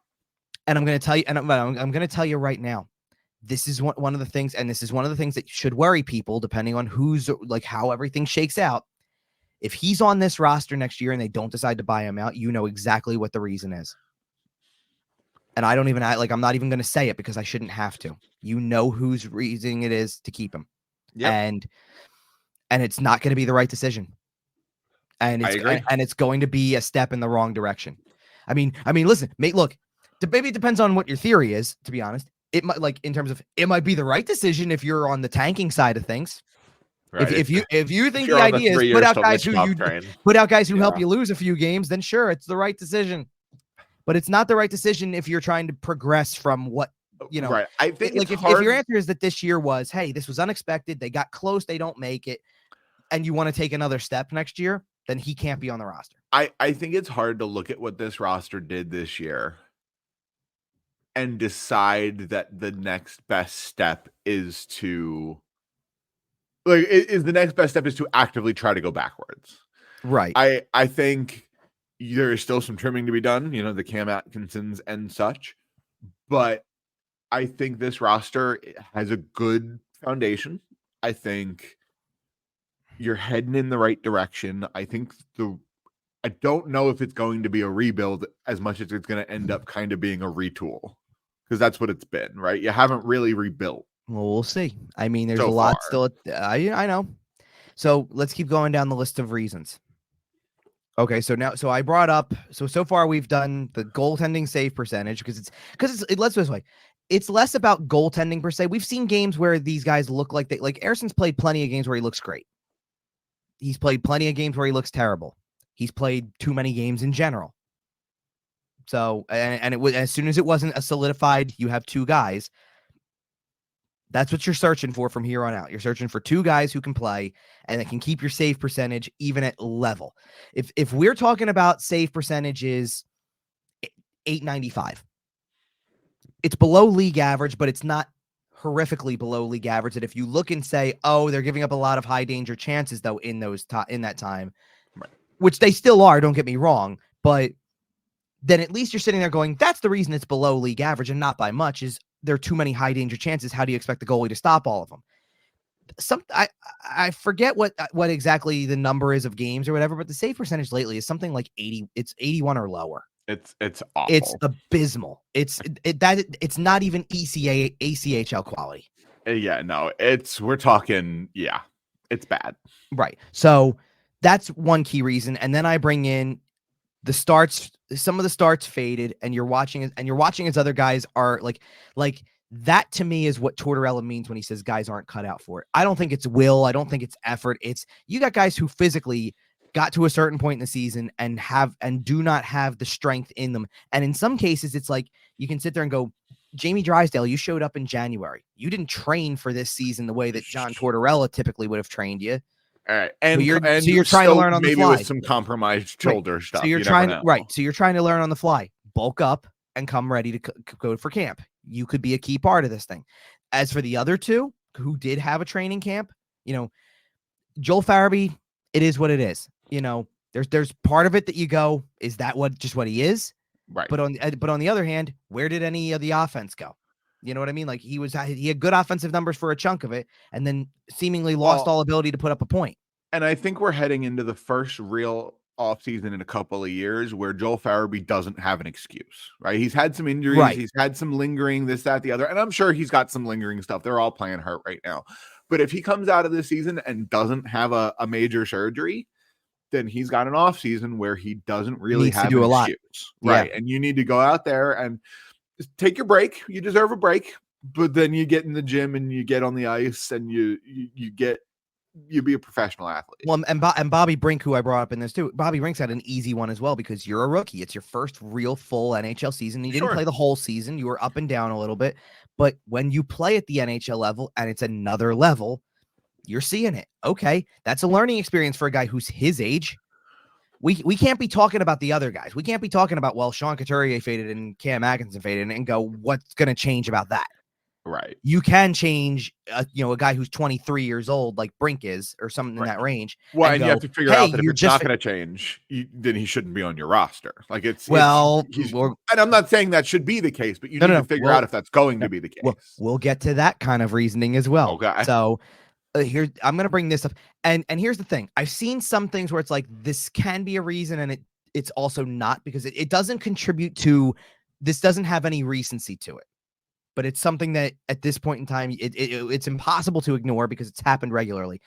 And I'm going to tell you, and I'm going to tell you right now, this is one of the things, and this is one of the things that should worry people, depending on how everything shakes out. If he's on this roster next year and they don't decide to buy him out, you know exactly what the reason is. And I don't even I'm not even going to say it because I shouldn't have to. You know whose reason it is to keep him. Yep. And it's not going to be the right decision. And it's going to be a step in the wrong direction. I mean, listen, mate, look, maybe it depends on what your theory is, to be honest. It might in terms of it might be the right decision if you're on the tanking side of things. Right. If you think the idea is put out guys who help you lose a few games, then sure, it's the right decision. But it's not the right decision if you're trying to progress from what Right. I think if your answer is that this year was, hey, this was unexpected, they got close, they don't make it, and you want to take another step next year, then he can't be on the roster. I think it's hard to look at what this roster did this year and decide that the next best step is to actively try to go backwards. Right. I think there is still some trimming to be done, the Cam Atkinsons and such, but I think this roster has a good foundation. I think you're heading in the right direction. I think I don't know if it's going to be a rebuild as much as it's going to end up kind of being a retool, because that's what it's been, right? You haven't really rebuilt. Well, we'll see. I mean, there's a lot still. I know. So let's keep going down the list of reasons. Okay, so I brought up. So far we've done the goaltending save percentage because let's put it this way. It's less about goaltending per se. We've seen games where these guys look like Ersson's played plenty of games where he looks great. He's played plenty of games where he looks terrible. He's played too many games in general. So, and it was, as soon as it wasn't a solidified, you have 2 guys. That's what you're searching for from here on out. You're searching for 2 guys who can play and that can keep your save percentage even at level. If we're talking about save percentages, .895. It's below league average, but it's not horrifically below league average. That if you look and say, oh, they're giving up a lot of high danger chances though in that time, right, which they still are, don't get me wrong, but then at least you're sitting there going, that's the reason it's below league average and not by much, is there are too many high danger chances. How do you expect the goalie to stop all of them? I forget what exactly the number is of games or whatever, but the save percentage lately is something like 80. It's 81 or lower. It's awful. It's abysmal. It's not even ACHL quality. Yeah, no, we're talking, it's bad. Right. So that's one key reason. And then I bring in the starts. Some of the starts faded, and you're watching as other guys are like that. To me is what Tortorella means when he says guys aren't cut out for it. I don't think it's will. I don't think it's effort. It's you got guys who physically got to a certain point in the season and do not have the strength in them. And in some cases, it's like you can sit there and go, Jamie Drysdale, you showed up in January. You didn't train for this season the way that John Tortorella typically would have trained you. All right. And you're trying to learn on the fly. Maybe with some compromised shoulder stuff. So you're trying to learn on the fly, bulk up and come ready to go for camp. You could be a key part of this thing. As for the other 2 who did have a training camp, Joel Farabee, it is what it is. There's part of it that you go, is that what he is? Right. But on the other hand, where did any of the offense go? You know what I mean? Like he had good offensive numbers for a chunk of it, and then seemingly lost all ability to put up a point. And I think we're heading into the first real offseason in a couple of years where Joel Farabee doesn't have an excuse, right? He's had some injuries, Right. He's had some lingering, this, that, the other, and I'm sure he's got some lingering stuff. They're all playing hurt right now. But if he comes out of this season and doesn't have a major surgery, then he's got an off season where he doesn't really have to do an excuse, right? Yeah. And you need to go out there and just take your break. You deserve a break, but then you get in the gym and you get on the ice and you be a professional athlete. Well, and Bobby Brink, who I brought up in this too, Bobby Brink's had an easy one as well because you're a rookie. It's your first real full NHL season. You didn't play the whole season. You were up and down a little bit, but when you play at the NHL level and it's another level, you're seeing it. Okay, that's a learning experience for a guy who's his age. We can't be talking about the other guys. We can't be talking about, well, Sean Couturier faded and Cam Atkinson faded and go, what's going to change about that? Right. You can change, a guy who's 23 years old, like Brink is, or something in that range. Well, and you have to figure out that if it's not going to change, then he shouldn't be on your roster. Like and I'm not saying that should be the case, but you need to figure out if that's going to be the case. We'll get to that kind of reasoning as well. Okay. So here, I'm going to bring this up. And here's the thing. I've seen some things where it's like, this can be a reason, and it's also not, because it doesn't contribute to, this doesn't have any recency to it. But it's something that at this point in time, it's impossible to ignore because it's happened regularly.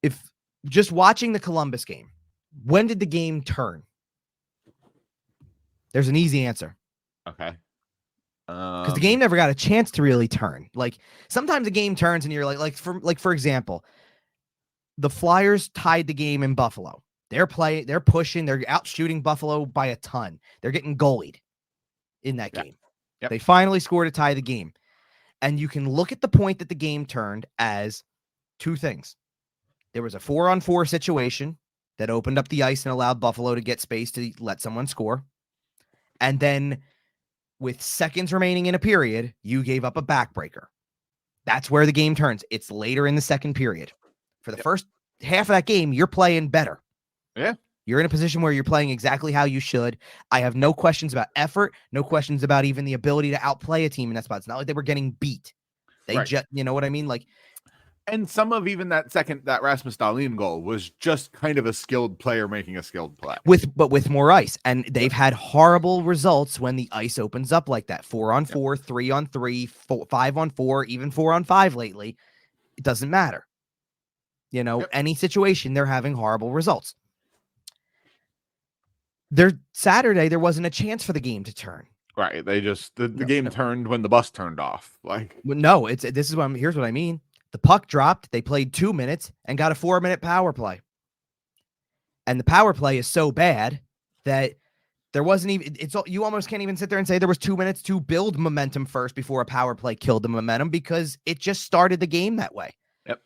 If just watching the Columbus game, when did the game turn? There's an easy answer. Okay. Because the game never got a chance to really turn. Like sometimes the game turns and you're like for example, the Flyers tied the game in Buffalo. They're pushing, they're out shooting Buffalo by a ton. They're getting goalied in that game. Yep. They finally scored to tie the game. And you can look at the point that the game turned as two things. There was a 4-on-4 situation that opened up the ice and allowed Buffalo to get space to let someone score. And then with seconds remaining in a period, you gave up a backbreaker. That's where the game turns. It's later in the second period. For the first half of that game, you're playing better. Yeah. You're in a position where you're playing exactly how you should. I have no questions about effort, no questions about even the ability to outplay a team in that spot. It's not like they were getting beat. They just, you know what I mean? Like, and some of even that Rasmus Dahlin goal was just kind of a skilled player making a skilled play. But with more ice. And they've had horrible results when the ice opens up like that. 4-on-4, 3-on-3, 5-on-4, even 4-on-5 lately. It doesn't matter. Any situation, they're having horrible results. Saturday, there wasn't a chance for the game to turn. Right. They just the game turned when the bus turned off. Like, no, here's what I mean. The puck dropped, they played 2 minutes and got a 4-minute power play. And the power play is so bad that there wasn't even you almost can't even sit there and say there was 2 minutes to build momentum first before a power play killed the momentum, because it just started the game that way. Yep.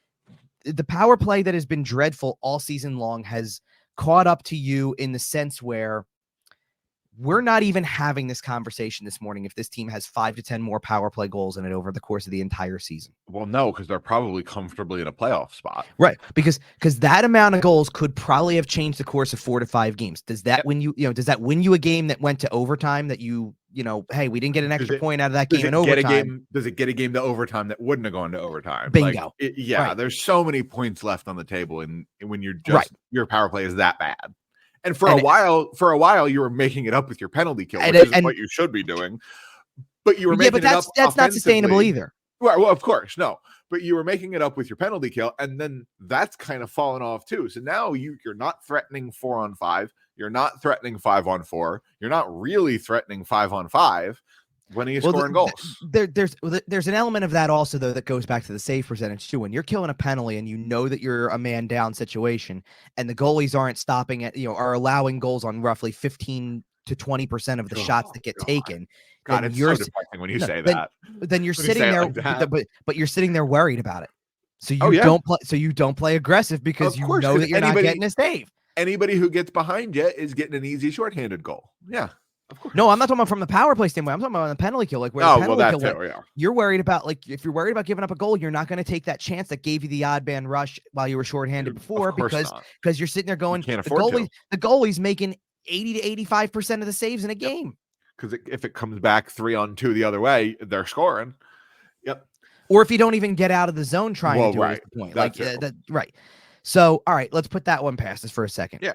The power play that has been dreadful all season long has caught up to you in the sense where we're not even having this conversation this morning if this team has 5 to 10 more power play goals in it over the course of the entire season. Well, no, because they're probably comfortably in a playoff spot. Right. Because that amount of goals could probably have changed the course of 4 to 5 games. Does that win does that win you a game that went to overtime that hey, we didn't get an extra point out of that game in overtime? Does it get a game to overtime that wouldn't have gone to overtime? Bingo. There's so many points left on the table, and when you're just your power play is that bad. And for a while, you were making it up with your penalty kill, which is what you should be doing. But you were making it up. That's not sustainable either. Well, of course, no. But you were making it up with your penalty kill, and then that's kind of fallen off too. So now you're not threatening 4-on-5. You're not threatening 5-on-4. You're not really threatening 5-on-5 when he's scoring goals. There's an element of that also, though, that goes back to the save percentage too. When you're killing a penalty and you know that you're a man down situation, and the goalies aren't stopping it, are allowing goals on roughly 15 to 20% of the shots that get taken. God, it's so depressing when you say that. Then you're sitting there, but you're sitting there worried about it. So don't play. So you don't play aggressive because you know that you're not getting a save. Anybody who gets behind you is getting an easy shorthanded goal. Yeah. Of course. No, I'm not talking about from the power play standpoint. I'm talking about the penalty kill. Like where the penalty kill you're worried about, like if you're worried about giving up a goal, you're not going to take that chance that gave you the odd man rush while you were shorthanded before, because you're sitting there going, the goalie's making 80 to 85% of the saves in a game. Because if it comes back 3-on-2 the other way, they're scoring. Yep. Or if you don't even get out of the zone trying to do it, is the point. Right. So, all right, let's put that one past us for a second. Yeah.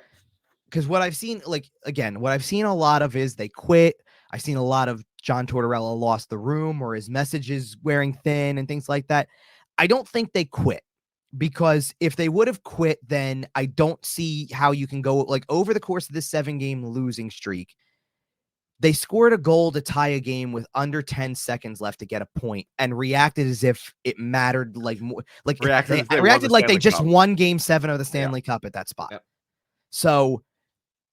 Because what I've seen, what I've seen a lot of is they quit. I've seen a lot of John Tortorella lost the room or his message is wearing thin and things like that. I don't think they quit, because if they would have quit, then I don't see how you can go over the course of this 7-game losing streak. They scored a goal to tie a game with under 10 seconds left to get a point and reacted as if it mattered reacted like they just won Game 7 of the Stanley Cup at that spot. Yep. So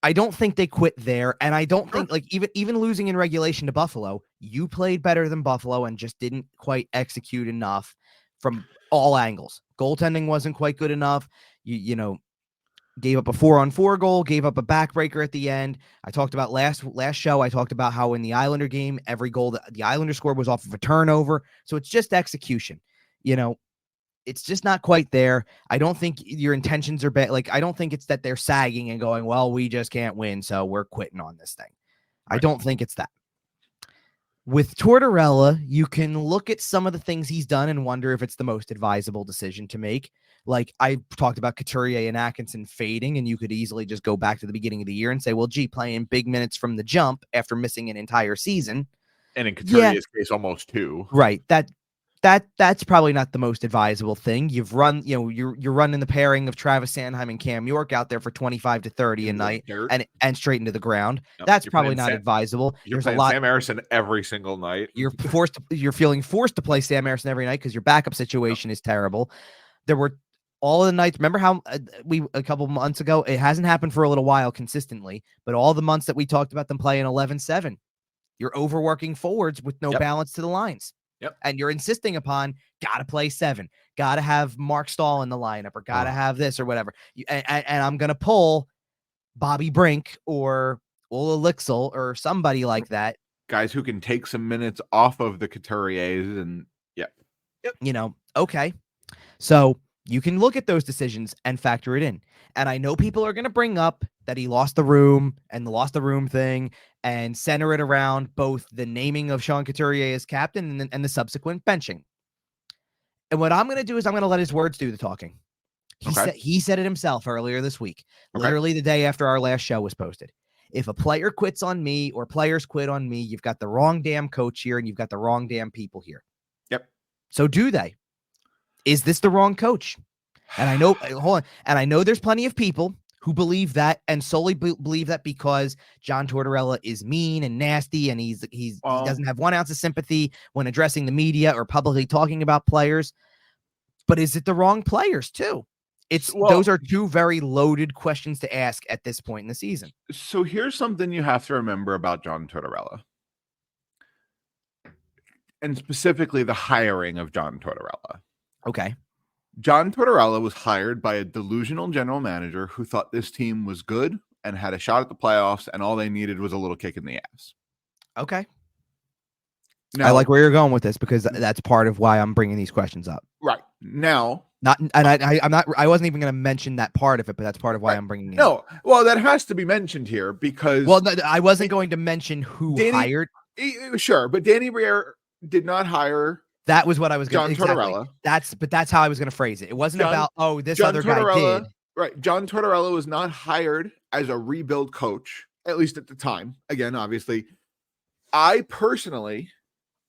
I don't think they quit there. And I don't think even losing in regulation to Buffalo, you played better than Buffalo and just didn't quite execute enough from all angles. Goaltending wasn't quite good enough. You know, gave up a 4-on-4 goal, gave up a backbreaker at the end. I talked about last show. I talked about how in the Islander game, every goal that the Islander scored was off of a turnover. So it's just execution. You know, it's just not quite there. I don't think your intentions are bad. I don't think it's that they're sagging and going, well, we just can't win, so we're quitting on this thing. Right. I don't think it's that. With Tortorella, you can look at some of the things he's done and wonder if it's the most advisable decision to make. Like I talked about Couturier and Atkinson fading, and you could easily just go back to the beginning of the year and say, well, gee, playing big minutes from the jump after missing an entire season. And in Couturier's case, almost 2. Right. That's probably not the most advisable thing. You've run, you're running the pairing of Travis Sanheim and Cam York out there for 25 to 30 a night and straight into the ground. Nope, that's probably not advisable. There's a lot. Sam Emerson every single night. You're feeling forced to play Sam Emerson every night because your backup situation is terrible. There were all of the nights. Remember how a couple months ago, it hasn't happened for a little while consistently, but all the months that we talked about them playing 11-7, you're overworking forwards with no balance to the lines. Yep. And you're insisting upon got to play 7, got to have Mark Stahl in the lineup, or got to have this or whatever. And I'm going to pull Bobby Brink or Ola Lixel or somebody like that. Guys who can take some minutes off of the Couturiers and okay. So you can look at those decisions and factor it in. And I know people are going to bring up that he lost the room and the lost the room thing and center it around both the naming of Sean Couturier as captain and the subsequent benching. And what I'm going to do is I'm going to let his words do the talking. He said it himself earlier this week, literally the day after our last show was posted. If a player quits on me or players quit on me, you've got the wrong damn coach here and you've got the wrong damn people here. Yep. So do they? Is this the wrong coach? And I know there's plenty of people who believe that and solely believe that because John Tortorella is mean and nasty and he doesn't have 1 ounce of sympathy when addressing the media or publicly talking about players. But is it the wrong players too? Those are 2 very loaded questions to ask at this point in the season. So here's something you have to remember about John Tortorella, and specifically the hiring of John Tortorella. Okay. John Tortorella was hired by a delusional general manager who thought this team was good and had a shot at the playoffs, and all they needed was a little kick in the ass. Okay. Now, I like where you're going with this because that's part of why I'm bringing these questions up. Right. Now, I wasn't even going to mention that part of it, but that's part of why I'm bringing it up. No, well, that has to be mentioned here because... Well, no, I wasn't going to mention who hired. Sure, but Danny Briere did not hire... That was what I was going to John Tortorella. That's how I was going to phrase it. It wasn't about, this other guy did. Right. John Tortorella was not hired as a rebuild coach, at least at the time. Again, obviously, I personally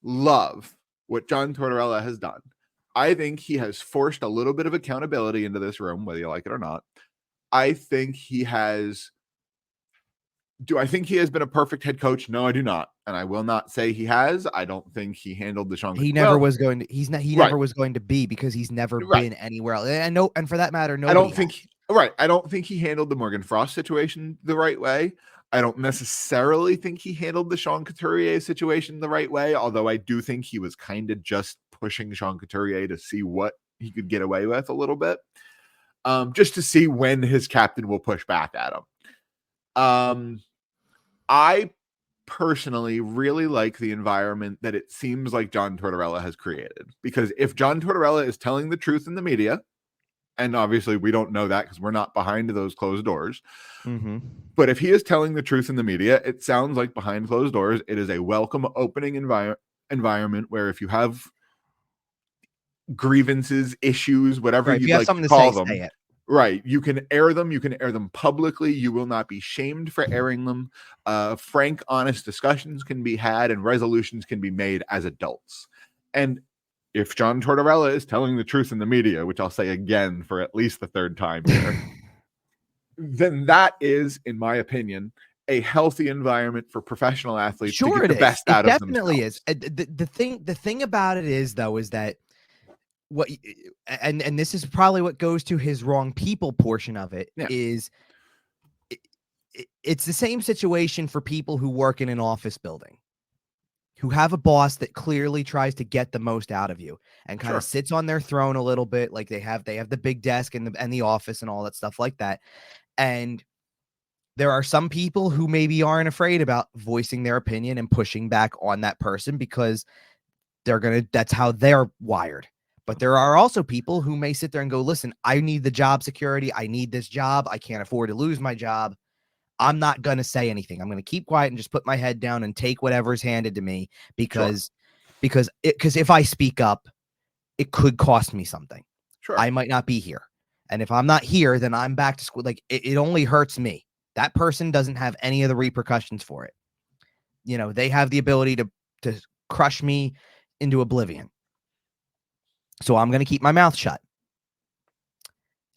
love what John Tortorella has done. I think he has forced a little bit of accountability into this room, whether you like it or not. I think he has... Do I think he has been a perfect head coach? No, I do not. And I will not say he has. I don't think he handled the Sean. He never was going to. He never was going to be because he's never been anywhere else. And for that matter, I don't think. I don't think he handled the Morgan Frost situation the right way. I don't necessarily think he handled the Sean Couturier situation the right way. Although I do think he was kind of just pushing Sean Couturier to see what he could get away with a little bit, just to see when his captain will push back at him. I personally really like the environment that it seems like John Tortorella has created, because if John Tortorella is telling the truth in the media, And obviously we don't know that because we're not behind those closed doors. Mm-hmm. But if he is telling the truth in the media, it sounds like behind closed doors, it is a welcome, opening environment where if you have grievances, issues, whatever Right. If you'd you have like something to to say, call say them, it. right, you can air them. You can air them publicly. You will not be shamed for airing them. Frank, honest discussions can be had and resolutions can be made as adults. And if John Tortorella is telling the truth in the media, which I'll say again for at least the third time here, then that is, in my opinion, a healthy environment for professional athletes to get the best out of themselves. It definitely is. The thing about it is, though, is that and this is probably what goes to his wrong people portion of it, is it's the same situation for people who work in an office building, who have a boss that clearly tries to get the most out of you and kind of sits on their throne a little bit. Like they have the big desk and the office and all that stuff like that. And there are some people who maybe aren't afraid about voicing their opinion and pushing back on that person because that's how they're wired. But there are also people who may sit there and go, listen, I need the job security. I need this job. I can't afford to lose my job. I'm not going to say anything. I'm going to keep quiet and just put my head down and take whatever's handed to me because if I speak up, it could cost me something. I might not be here. And if I'm not here, then I'm back to school. Like it only hurts me. That person doesn't have any of the repercussions for it. You know, they have the ability to crush me into oblivion. So I'm going to keep my mouth shut.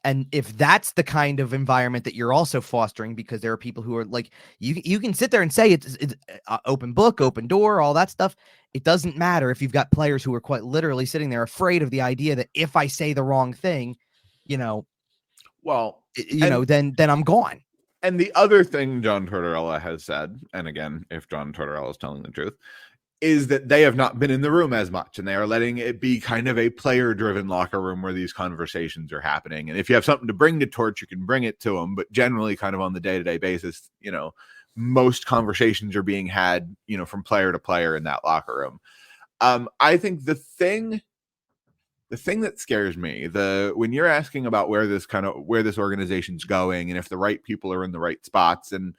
And if that's the kind of environment that you're also fostering, because there are people who are like, you can sit there and say it's open book, open door, all that stuff. It doesn't matter if you've got players who are quite literally sitting there afraid of the idea that if I say the wrong thing, then I'm gone. And the other thing John Tortorella has said, and again, if John Tortorella is telling the truth, is that they have not been in the room as much and they are letting it be kind of a player-driven locker room where these conversations are happening. And if you have something to bring to torch, you can bring it to them. But generally, kind of on the day-to-day basis, most conversations are being had, from player to player in that locker room. I think the thing that scares me, when you're asking about where this organization's going and if the right people are in the right spots and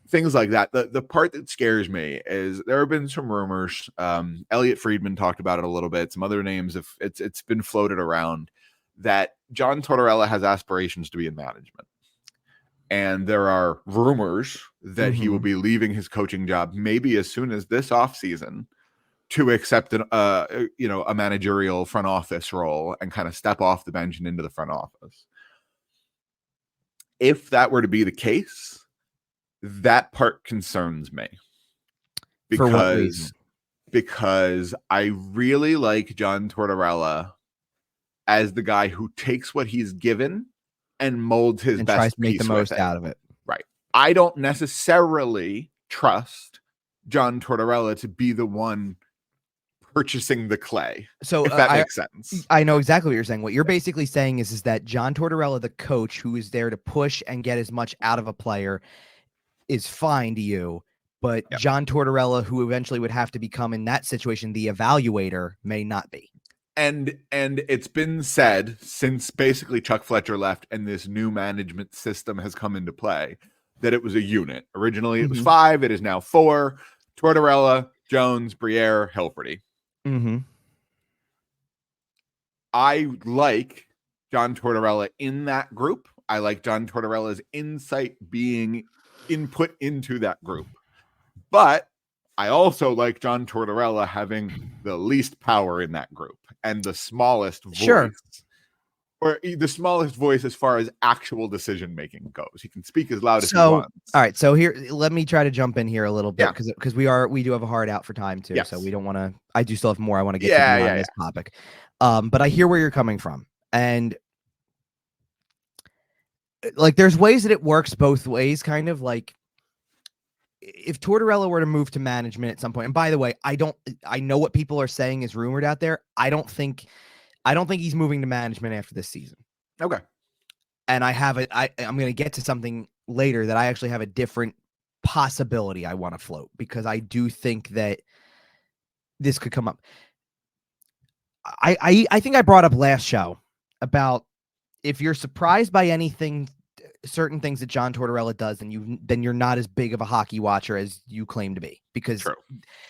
things like that, the part that scares me is there have been some rumors. Elliot Friedman talked about it a little bit. Some other names, it's been floated around that John Tortorella has aspirations to be in management. And there are rumors that he will be leaving his coaching job maybe as soon as this offseason to accept a managerial front office role and kind of step off the bench and into the front office. If that were to be the case, that part concerns me. For what reason? Because I really like John Tortorella as the guy who takes what he's given and molds his and best tries to make piece the most with it. out of it. Right. I don't necessarily trust John Tortorella to be the one purchasing the clay. So if that makes sense. I know exactly what you're saying. What you're basically saying is that John Tortorella, the coach who is there to push and get as much out of a player, is fine to you, but John Tortorella, who eventually would have to become in that situation the evaluator, may not be. And it's been said since basically Chuck Fletcher left and this new management system has come into play that it was a unit. Originally it was 5, it is now 4. Tortorella, Jones, Briere, Hilferty. I like John Tortorella in that group. I like John Tortorella's insight being input into that group. But I also like John Tortorella having the least power in that group and the smallest voice. Or the smallest voice as far as actual decision making goes. He can speak as loud as he wants. All right, so here, let me try to jump in here a little bit because we do have a hard out for time too. So we don't want to. I do still have more I want to get to on this topic. But I hear where you're coming from, and like there's ways that it works both ways. Kind of like if Tortorella were to move to management at some point. And by the way, I know what people are saying is rumored out there. I don't think he's moving to management after this season. Okay. And I'm going to get to something later that I actually have a different possibility I want to float because I do think that this could come up. I think I brought up last show about if you're surprised by anything, certain things that John Tortorella does, then you're not as big of a hockey watcher as you claim to be, because True.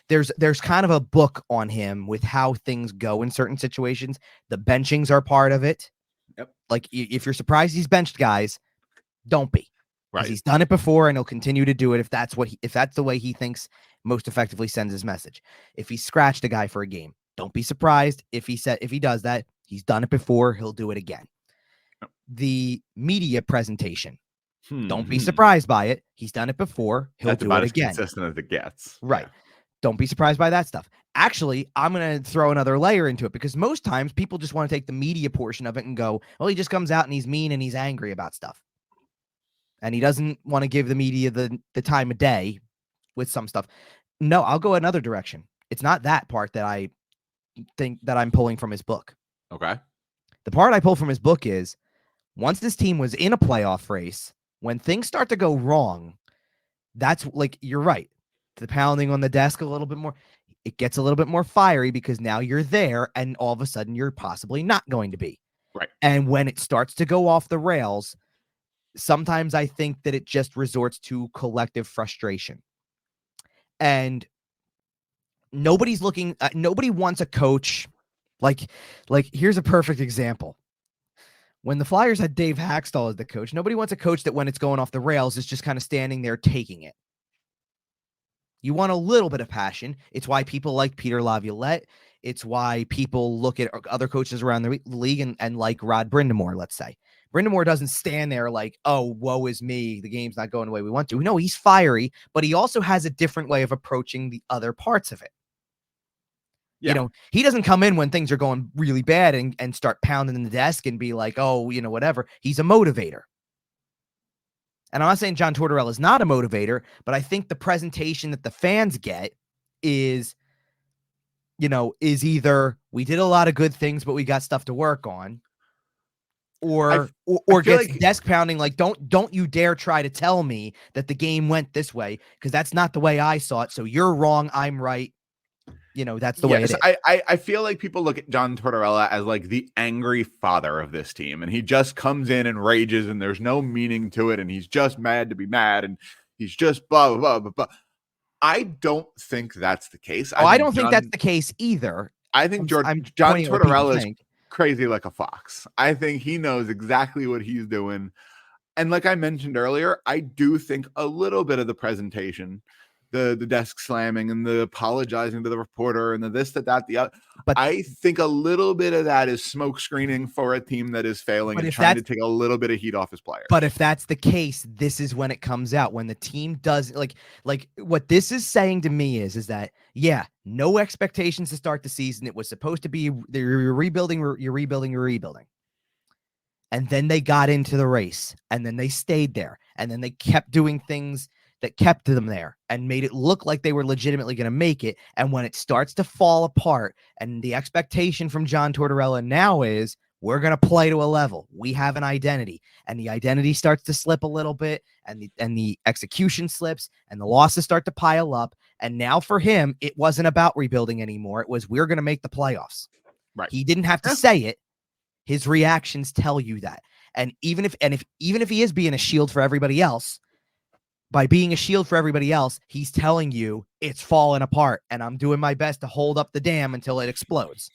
there's kind of a book on him with how things go in certain situations. The benchings are part of it. Yep. Like, if you're surprised he's benched guys, don't be. Because he's done it before, and he'll continue to do it if that's the way he thinks most effectively sends his message. If he scratched a guy for a game, don't be surprised if he does that. He's done it before, he'll do it again. The media presentation, don't be surprised by it. He's done it before, he'll do it again. That's about as consistent as it gets. Right. Yeah. Don't be surprised by that stuff. Actually, I'm going to throw another layer into it, because most times people just want to take the media portion of it and go, well, he just comes out and he's mean and he's angry about stuff. And he doesn't want to give the media the time of day with some stuff. No, I'll go another direction. It's not that part that I think that I'm pulling from his book. Okay. The part I pull from his book is, once this team was in a playoff race, when things start to go wrong, that's like, you're right. The pounding on the desk a little bit more. It gets a little bit more fiery, because now you're there and all of a sudden you're possibly not going to be. Right. And when it starts to go off the rails, sometimes I think that it just resorts to collective frustration. And nobody wants a coach. Like here's a perfect example. When the Flyers had Dave Haxtell as the coach, nobody wants a coach that when it's going off the rails is just kind of standing there taking it. You want a little bit of passion. It's why people like Peter Laviolette. It's why people look at other coaches around the league and like Rod Brindamore, let's say. Brindamore doesn't stand there like, oh, woe is me, the game's not going the way we want to. No, he's fiery, but he also has a different way of approaching the other parts of it. Yeah. You know, he doesn't come in when things are going really bad and start pounding in the desk and be like, oh, whatever. He's a motivator. And I'm not saying John Tortorella is not a motivator, but I think the presentation that the fans get is either we did a lot of good things, but we got stuff to work on, or gets like desk pounding. Like, don't you dare try to tell me that the game went this way, because that's not the way I saw it. So you're wrong, I'm right. That's the way it is. I feel like people look at John Tortorella as like the angry father of this team, and he just comes in and rages, and there's no meaning to it, and he's just mad to be mad, and he's just blah blah blah blah blah. I don't think that's the case. I don't think that's the case either. I think John Tortorella is crazy like a fox. I think he knows exactly what he's doing, and like I mentioned earlier, I do think a little bit of the presentation, the desk slamming and the apologizing to the reporter and the this, that, the other. But I think a little bit of that is smoke screening for a team that is failing and trying to take a little bit of heat off his players. But if that's the case, this is when it comes out, when the team does like what this is saying to me is that, yeah, no expectations to start the season. It was supposed to be you're rebuilding. And then they got into the race, and then they stayed there, and then they kept doing things that kept them there and made it look like they were legitimately going to make it. And when it starts to fall apart, and the expectation from John Tortorella now is, we're going to play to a level. We have an identity, and the identity starts to slip a little bit, and the execution slips, and the losses start to pile up. And now for him, it wasn't about rebuilding anymore. It was, we're going to make the playoffs. Right. He didn't have to say it. His reactions tell you that. And even if he is being a shield for everybody else, by being a shield for everybody else, he's telling you it's falling apart, and I'm doing my best to hold up the dam until it explodes.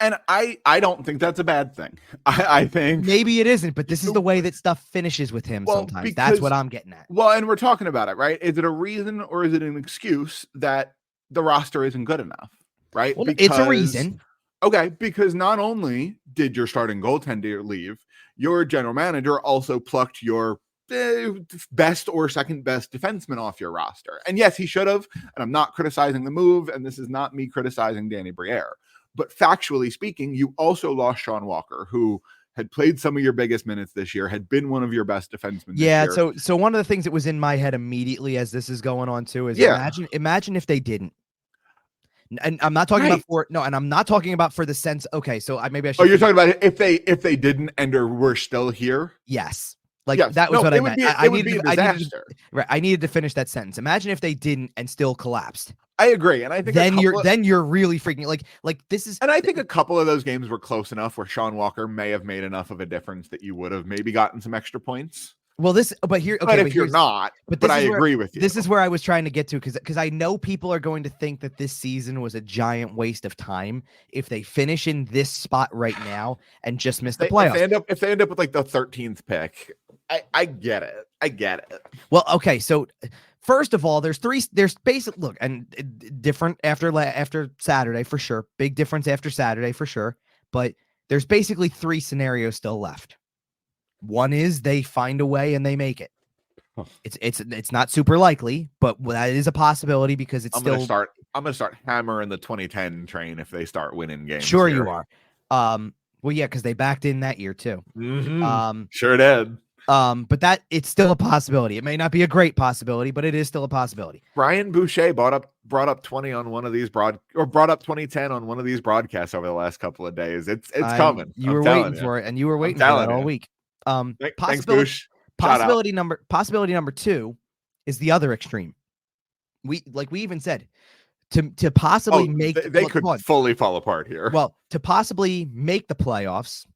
And I don't think that's a bad thing. I think maybe it isn't, but this is the way that stuff finishes with him sometimes. That's what I'm getting at. Well, and we're talking about it, right? Is it a reason or is it an excuse that the roster isn't good enough, right? Well, it's a reason. Okay, because not only did your starting goaltender leave, your general manager also plucked your best or second best defenseman off your roster. And yes, he should have, and I'm not criticizing the move, and this is not me criticizing Danny Briere, but factually speaking, you also lost Sean Walker, who had played some of your biggest minutes this year, had been one of your best defensemen this year. So one of the things that was in my head immediately as this is going on too is imagine if they didn't. And I'm not talking about I'm not talking about for the sense. Okay, so maybe I should. Oh, you're talking about if they didn't and we're still here. Yes. That was what I meant. I needed to finish that sentence. Imagine if they didn't and still collapsed. I agree, and I think then you're really freaking like this is. And I think a couple of those games were close enough where Sean Walker may have made enough of a difference that you would have maybe gotten some extra points. Well, but if you're not, but I agree with you. This is where I was trying to get to because I know people are going to think that this season was a giant waste of time if they finish in this spot right now and just miss the playoffs. If they end up with like the 13th pick, I get it. I get it. Well, okay, so first of all, there's basic look and different after Saturday for sure. Big difference after Saturday for sure, but there's basically 3 scenarios still left. One is they find a way and they make it. It's not super likely, but that is a possibility because I'm gonna start hammering the 2010 train if they start winning games. Sure, you are. Well, yeah, because they backed in that year too. Mm-hmm. Sure did. But it's still a possibility. It may not be a great possibility, but it is still a possibility. Brian Boucher brought up 20 on one of these brought up 2010 on one of these broadcasts over the last couple of days. It's coming. You were waiting for it, and you were waiting for that all week. Thanks, Bouch. Possibility number 2 is the other extreme. We even said to possibly make they could fully fall apart here. Well, to possibly make the playoffs,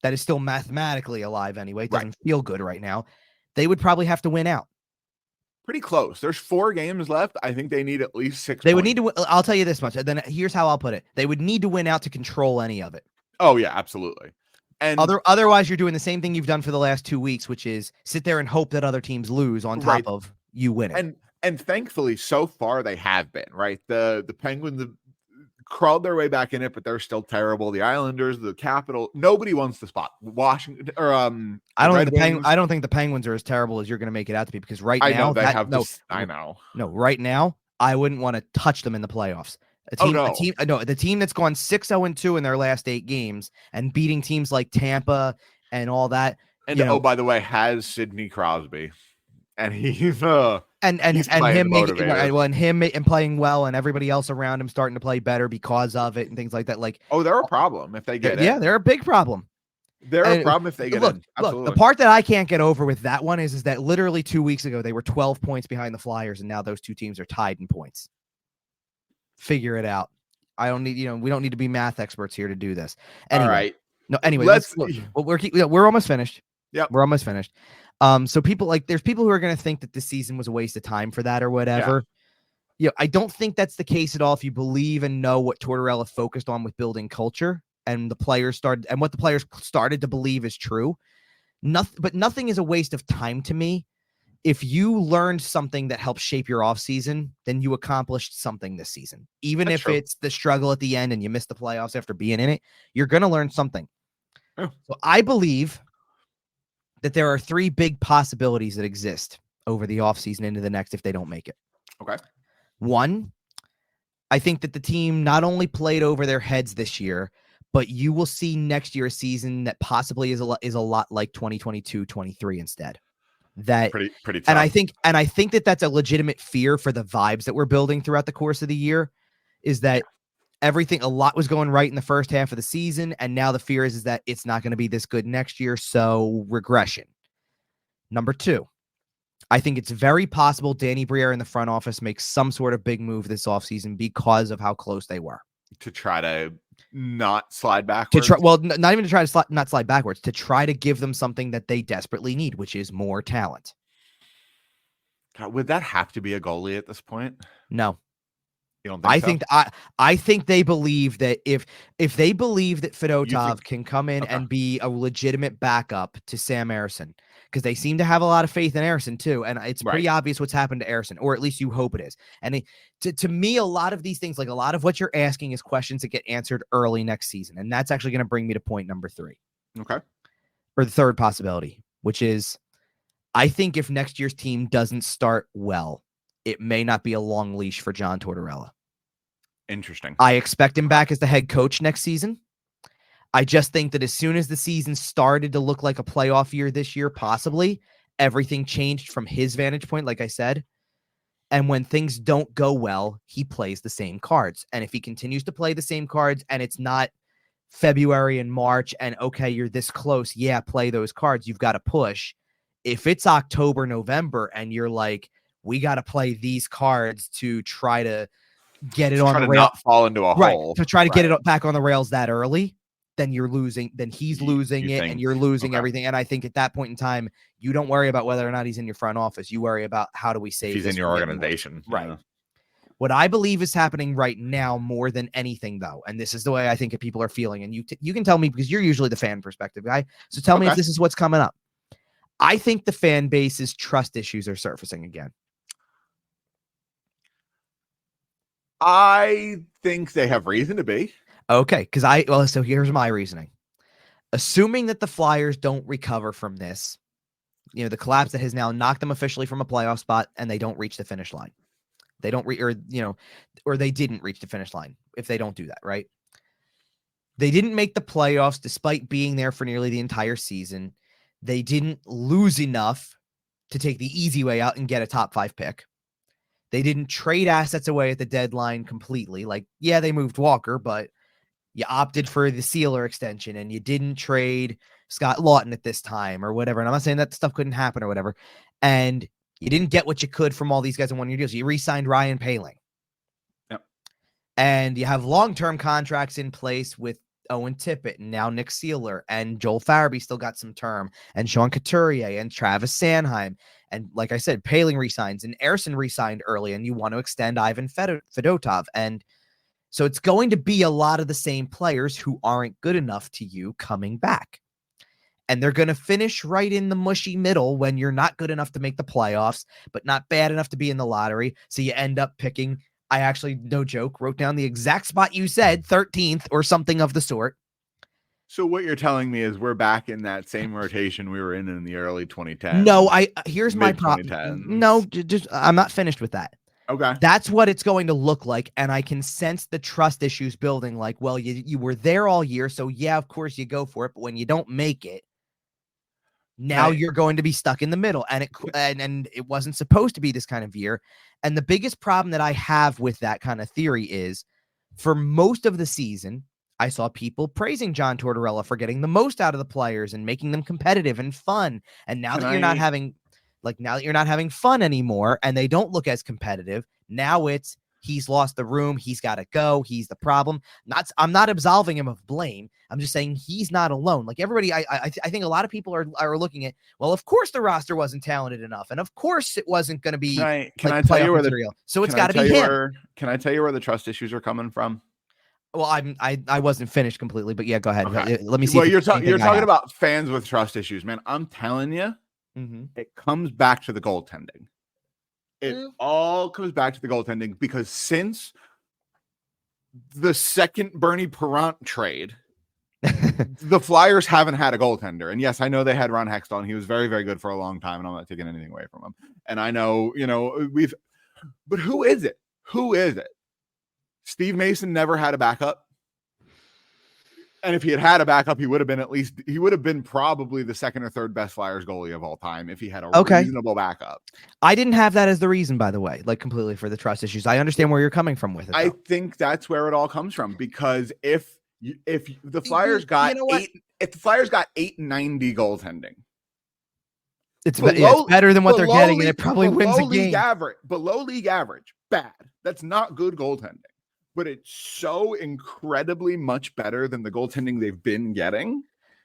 that is still mathematically alive anyway. It doesn't feel good right now. They would probably have to win out. Pretty close. There's 4 games left. I think they need at least 6. They would need to. I'll tell you this much. And then here's how I'll put it: they would need to win out to control any of it. Oh yeah, absolutely. And otherwise, you're doing the same thing you've done for the last 2 weeks, which is sit there and hope that other teams lose on top of you winning. And thankfully, so far they have been right. The Penguins crawled their way back in it, but they're still terrible. The Islanders, the Capital, nobody wants the spot. Washington or I don't think the Penguins are as terrible as you're going to make it out to be because right now I know. No, right now I wouldn't want to touch them in the playoffs. The team that's gone 6-0-2 in their last 8 games and beating teams like Tampa and all that. And by the way, has Sidney Crosby, and he's and him playing well, and everybody else around him starting to play better because of it and things like that. Like, they're a problem if they get it. Yeah, they're a big problem. They're a problem if they get it. Look, the part that I can't get over with that one is that literally 2 weeks ago they were 12 points behind the Flyers, and now those 2 teams are tied in points. Figure it out. I don't need, we don't need to be math experts here to do this. Anyway, all right. No, anyway, we're almost finished. Yeah, we're almost finished. So there's people who are going to think that this season was a waste of time for that or whatever. Yeah. I don't think that's the case at all. If you believe and know what Tortorella focused on with building culture and what the players started to believe is true. Nothing is a waste of time to me. If you learned something that helps shape your offseason, then you accomplished something this season. Even if it's the struggle at the end and you miss the playoffs after being in it, you're going to learn something. Oh. So I believe that there are 3 big possibilities that exist over the offseason into the next if they don't make it. Okay. 1, I think that the team not only played over their heads this year, but you will see next year a season that possibly is a lot like 2022-23 instead. That pretty tough. And I think that that's a legitimate fear for the vibes that we're building throughout the course of the year is that a lot was going right in the first half of the season, and now the fear is that it's not going to be this good next year, so regression. Number 2, I think it's very possible Danny Briere in the front office makes some sort of big move this offseason because of how close they were. To try to not slide backwards? Not even to try to not slide backwards, to try to give them something that they desperately need, which is more talent. God, would that have to be a goalie at this point? No. You don't think I think they believe that if they believe that Fedotov can come in and be a legitimate backup to Sam Ersson, because they seem to have a lot of faith in Ersson too, and it's pretty obvious what's happened to Ersson, or at least you hope it is. And to me, a lot of these things, like a lot of what you're asking, is questions that get answered early next season, and that's actually going to bring me to point number 3. Okay. Or the third possibility, which is, I think if next year's team doesn't start well, it may not be a long leash for John Tortorella. Interesting. I expect him back as the head coach next season. I just think that as soon as the season started to look like a playoff year this year, possibly, everything changed from his vantage point, like I said. And when things don't go well, he plays the same cards. And if he continues to play the same cards and it's not February and March and, okay, you're this close, yeah, play those cards, you've got to push. If it's October, November, and you're like, we got to play these cards to try to get it to on try the to rail, not fall into a right? hole. To try to get it back on the rails that early, then you're losing. Then he's losing it, think, and you're losing everything. And I think at that point in time, you don't worry about whether or not he's in your front office. You worry about how do we save he's this in your organization, right? Yeah. What I believe is happening right now more than anything, though, and this is the way I think people are feeling, and you can tell me because you're usually the fan perspective guy. So tell me if this is what's coming up. I think the fan base's trust issues are surfacing again. I think they have reason to be. Okay, so here's my reasoning. Assuming that the Flyers don't recover from this, the collapse that has now knocked them officially from a playoff spot, and they don't reach the finish line. They don't or they didn't reach the finish line if they don't do that, right? They didn't make the playoffs despite being there for nearly the entire season. They didn't lose enough to take the easy way out and get a top 5 pick. They didn't trade assets away at the deadline completely. Like, yeah, they moved Walker, but you opted for the Sealer extension and you didn't trade Scott Lawton at this time or whatever. And I'm not saying that stuff couldn't happen or whatever. And you didn't get what you could from all these guys in one-year deals. You re-signed Ryan Poehling. Yep. And you have long-term contracts in place with Owen Tippett and now Nick Sealer, and Joel Farabee still got some term, and Sean Couturier and Travis Sanheim. And like I said, Poehling resigns and Ersson resigned early, and you want to extend Ivan Fedotov. And so it's going to be a lot of the same players who aren't good enough to you coming back. And they're going to finish right in the mushy middle when you're not good enough to make the playoffs, but not bad enough to be in the lottery. So you end up picking, I actually, no joke, wrote down the exact spot you said, 13th or something of the sort. So what you're telling me is we're back in that same rotation we were in the early 2010s. No, here's my problem. No, just I'm not finished with that. Okay. That's what it's going to look like. And I can sense the trust issues building. Like, well, you were there all year. So yeah, of course you go for it. But when you don't make it, now you're going to be stuck in the middle. And it wasn't supposed to be this kind of year. And the biggest problem that I have with that kind of theory is for most of the season, I saw people praising John Tortorella for getting the most out of the players and making them competitive and fun. And now that you're not having fun anymore and they don't look as competitive, now it's he's lost the room. He's got to go. He's the problem. I'm not absolving him of blame. I'm just saying he's not alone. Like everybody, I think a lot of people are looking at, well, of course the roster wasn't talented enough. And of course it wasn't going to be can I tell you where material. So it's got to be him. Can I tell you where the trust issues are coming from? Well, I wasn't finished completely, but yeah, go ahead. Okay. Let me see. Well, you're talking about fans with trust issues, man. I'm telling you, it comes back to the goaltending. It all comes back to the goaltending because since the second Bernie Parent trade, the Flyers haven't had a goaltender. And yes, I know they had Ron Hextall, and he was very, very good for a long time, and I'm not taking anything away from him. And I know, but who is it? Who is it? Steve Mason never had a backup. And if he had a backup, he would have been probably the second or third best Flyers goalie of all time if he had a reasonable backup. I didn't have that as the reason, by the way, like completely for the trust issues. I understand where you're coming from with it. I think that's where it all comes from, because if the Flyers got if the Flyers got 890 goaltending, it's better than what they're getting, and it probably wins a game. Below league average, bad. That's not good goaltending. But it's so incredibly much better than the goaltending they've been getting.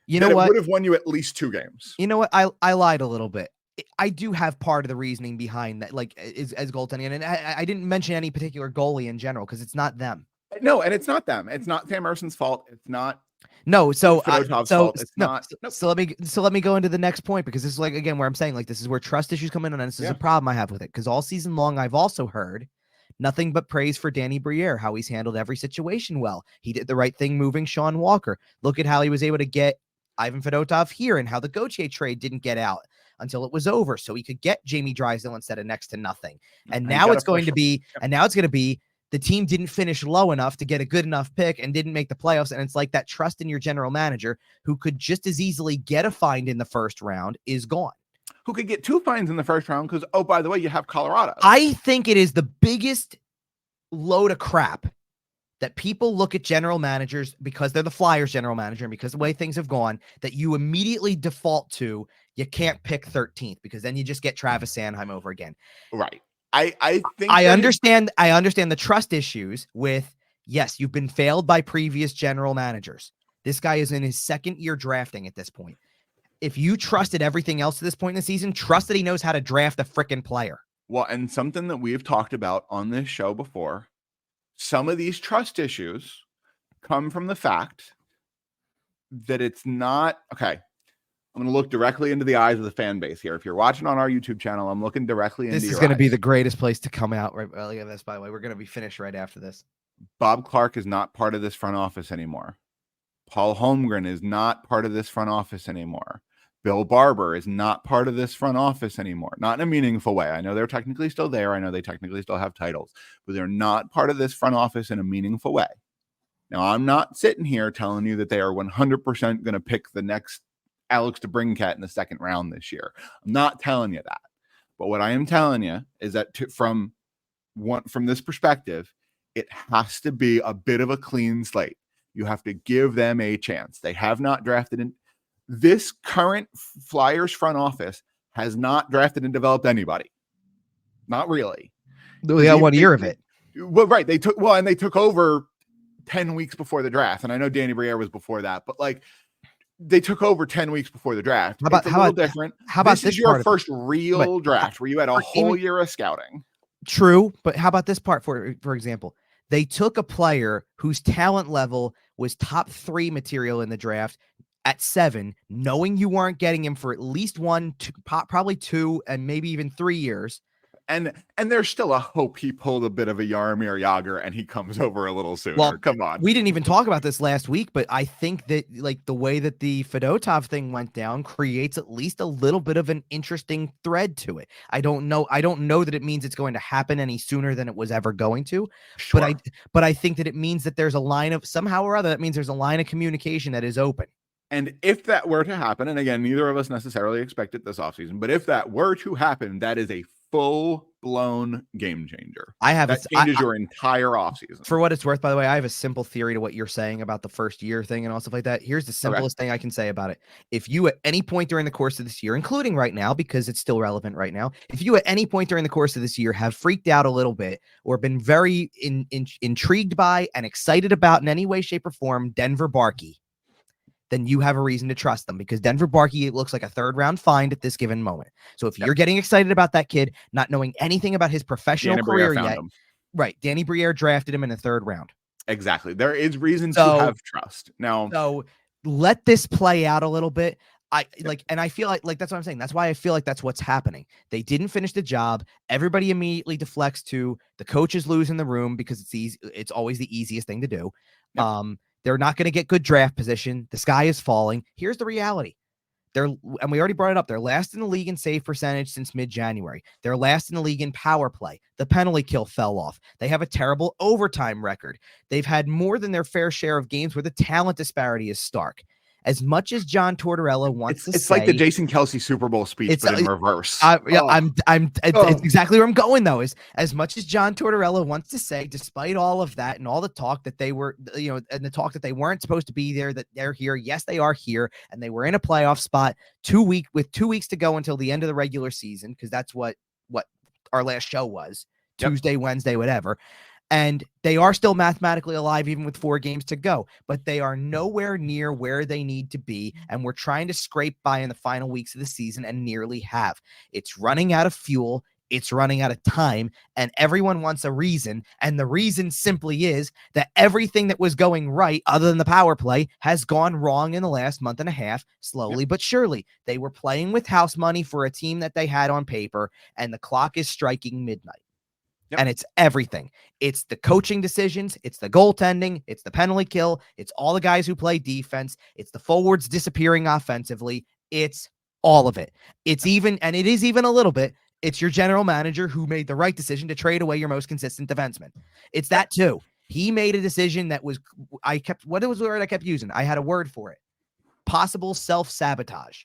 You know what? It would have won you at least 2 games. You know what? I lied a little bit. I do have part of the reasoning behind that, like as goaltending, and I didn't mention any particular goalie in general because it's not them. No, and it's not them. It's not Sam Erson's fault. It's not. No, so fault. It's not. So let me go into the next point, because this is like, again, where I'm saying like this is where trust issues come in, and this is a problem I have with it, because all season long I've also heard nothing but praise for Danny Briere, how he's handled every situation well. He did the right thing moving Sean Walker. Look at how he was able to get Ivan Fedotov here, and how the Gauthier trade didn't get out until it was over, so he could get Jamie Drysdale instead of next to nothing. And now it's going to be the team didn't finish low enough to get a good enough pick and didn't make the playoffs. And it's like that trust in your general manager, who could just as easily get a find in the first round, is gone. Who could get 2 finds in the first round because, oh, by the way, you have Colorado. I think it is the biggest load of crap that people look at general managers, because they're the Flyers general manager and because the way things have gone, that you immediately default to, you can't pick 13th because then you just get Travis Sanheim over again. Right. I think I understand the trust issues with, yes, you've been failed by previous general managers. This guy is in his second year drafting at this point. If you trusted everything else to this point in the season, trust that he knows how to draft a freaking player. Well, and something that we've talked about on this show before, some of these trust issues come from the fact that it's not okay. I'm going to look directly into the eyes of the fan base here. If you're watching on our YouTube channel, I'm looking directly into your eyes. This is going to be the greatest place to come out. Right? Well, look at this, by the way. We're going to be finished right after this. Bob Clark is not part of this front office anymore. Paul Holmgren is not part of this front office anymore. Bill Barber is not part of this front office anymore. Not in a meaningful way. I know they're technically still there. I know they technically still have titles, but they're not part of this front office in a meaningful way. Now, I'm not sitting here telling you that they are 100% going to pick the next Alex DeBrincat in the second round this year. I'm not telling you that. But what I am telling you is that from this perspective, it has to be a bit of a clean slate. You have to give them a chance. They have not drafted in this current Flyers front office has not drafted and developed anybody. Not really. They got 1 year of it. Well, right. They took over 10 weeks before the draft. And I know Danny Briere was before that, but like they took over 10 weeks before the draft. How about different? How about this is your first real draft where you had a whole year of scouting? True, but how about this part? For example, they took a player whose talent level was top 3 material in the draft at 7, knowing you weren't getting him for at least 1, probably 2, and maybe even 3 years. And there's still a hope he pulled a bit of a Jaromir Jagr and he comes over a little sooner. Well, come on. We didn't even talk about this last week, but I think that like the way that the Fedotov thing went down creates at least a little bit of an interesting thread to it. I don't know that it means it's going to happen any sooner than it was ever going to. Sure. But I think that it means that there's a line of somehow or other, that means there's a line of communication that is open. And if that were to happen, and again, neither of us necessarily expect it this offseason, but if that were to happen, that is a full-blown game changer. That changes your entire offseason. For what it's worth, by the way, I have a simple theory to what you're saying about the first year thing and all stuff like that. Here's the simplest thing I can say about it. If you at any point during the course of this year, including right now, because it's still relevant right now, if you at any point during the course of this year have freaked out a little bit or been very intrigued by and excited about in any way, shape, or form Denver Barkey, then you have a reason to trust them, because Denver Barkey, it looks like a 3rd-round find at this given moment. So if you're getting excited about that kid, not knowing anything about his professional career yet, right? Danny Briere drafted him in the 3rd round. Exactly. There is reason to have trust. Now, so let this play out a little bit. And I feel like that's what I'm saying. That's why I feel like that's what's happening. They didn't finish the job. Everybody immediately deflects to the coaches losing the room because it's easy. It's always the easiest thing to do. Yep. They're not going to get good draft position. The sky is falling. Here's the reality. And we already brought it up. They're last in the league in save percentage since mid-January. They're last in the league in power play. The penalty kill fell off. They have a terrible overtime record. They've had more than their fair share of games where the talent disparity is stark. As much as John Tortorella wants to say, it's like the Jason Kelce Super Bowl speech, but in reverse. It's exactly where I'm going though. Is as much as John Tortorella wants to say, despite all of that and all the talk that they were, and the talk that they weren't supposed to be there, that they're here. Yes, they are here, and they were in a playoff spot with 2 weeks to go until the end of the regular season, because that's what our last show was. Tuesday, Wednesday, whatever. And they are still mathematically alive, even with 4 games to go, but they are nowhere near where they need to be. And we're trying to scrape by in the final weeks of the season and nearly have. It's running out of fuel. It's running out of time, and everyone wants a reason. And the reason simply is that everything that was going right, other than the power play, has gone wrong in the last month and a half, slowly but surely. They were playing with house money for a team that they had on paper, and the clock is striking midnight. Yep. And it's everything. It's the coaching decisions. It's the goaltending. It's the penalty kill. It's all the guys who play defense. It's the forwards disappearing offensively. It's all of it. It is even a little bit. It's your general manager who made the right decision to trade away your most consistent defenseman. It's that too. He made a decision that was, what was the word I kept using? I had a word for it. Possible self-sabotage.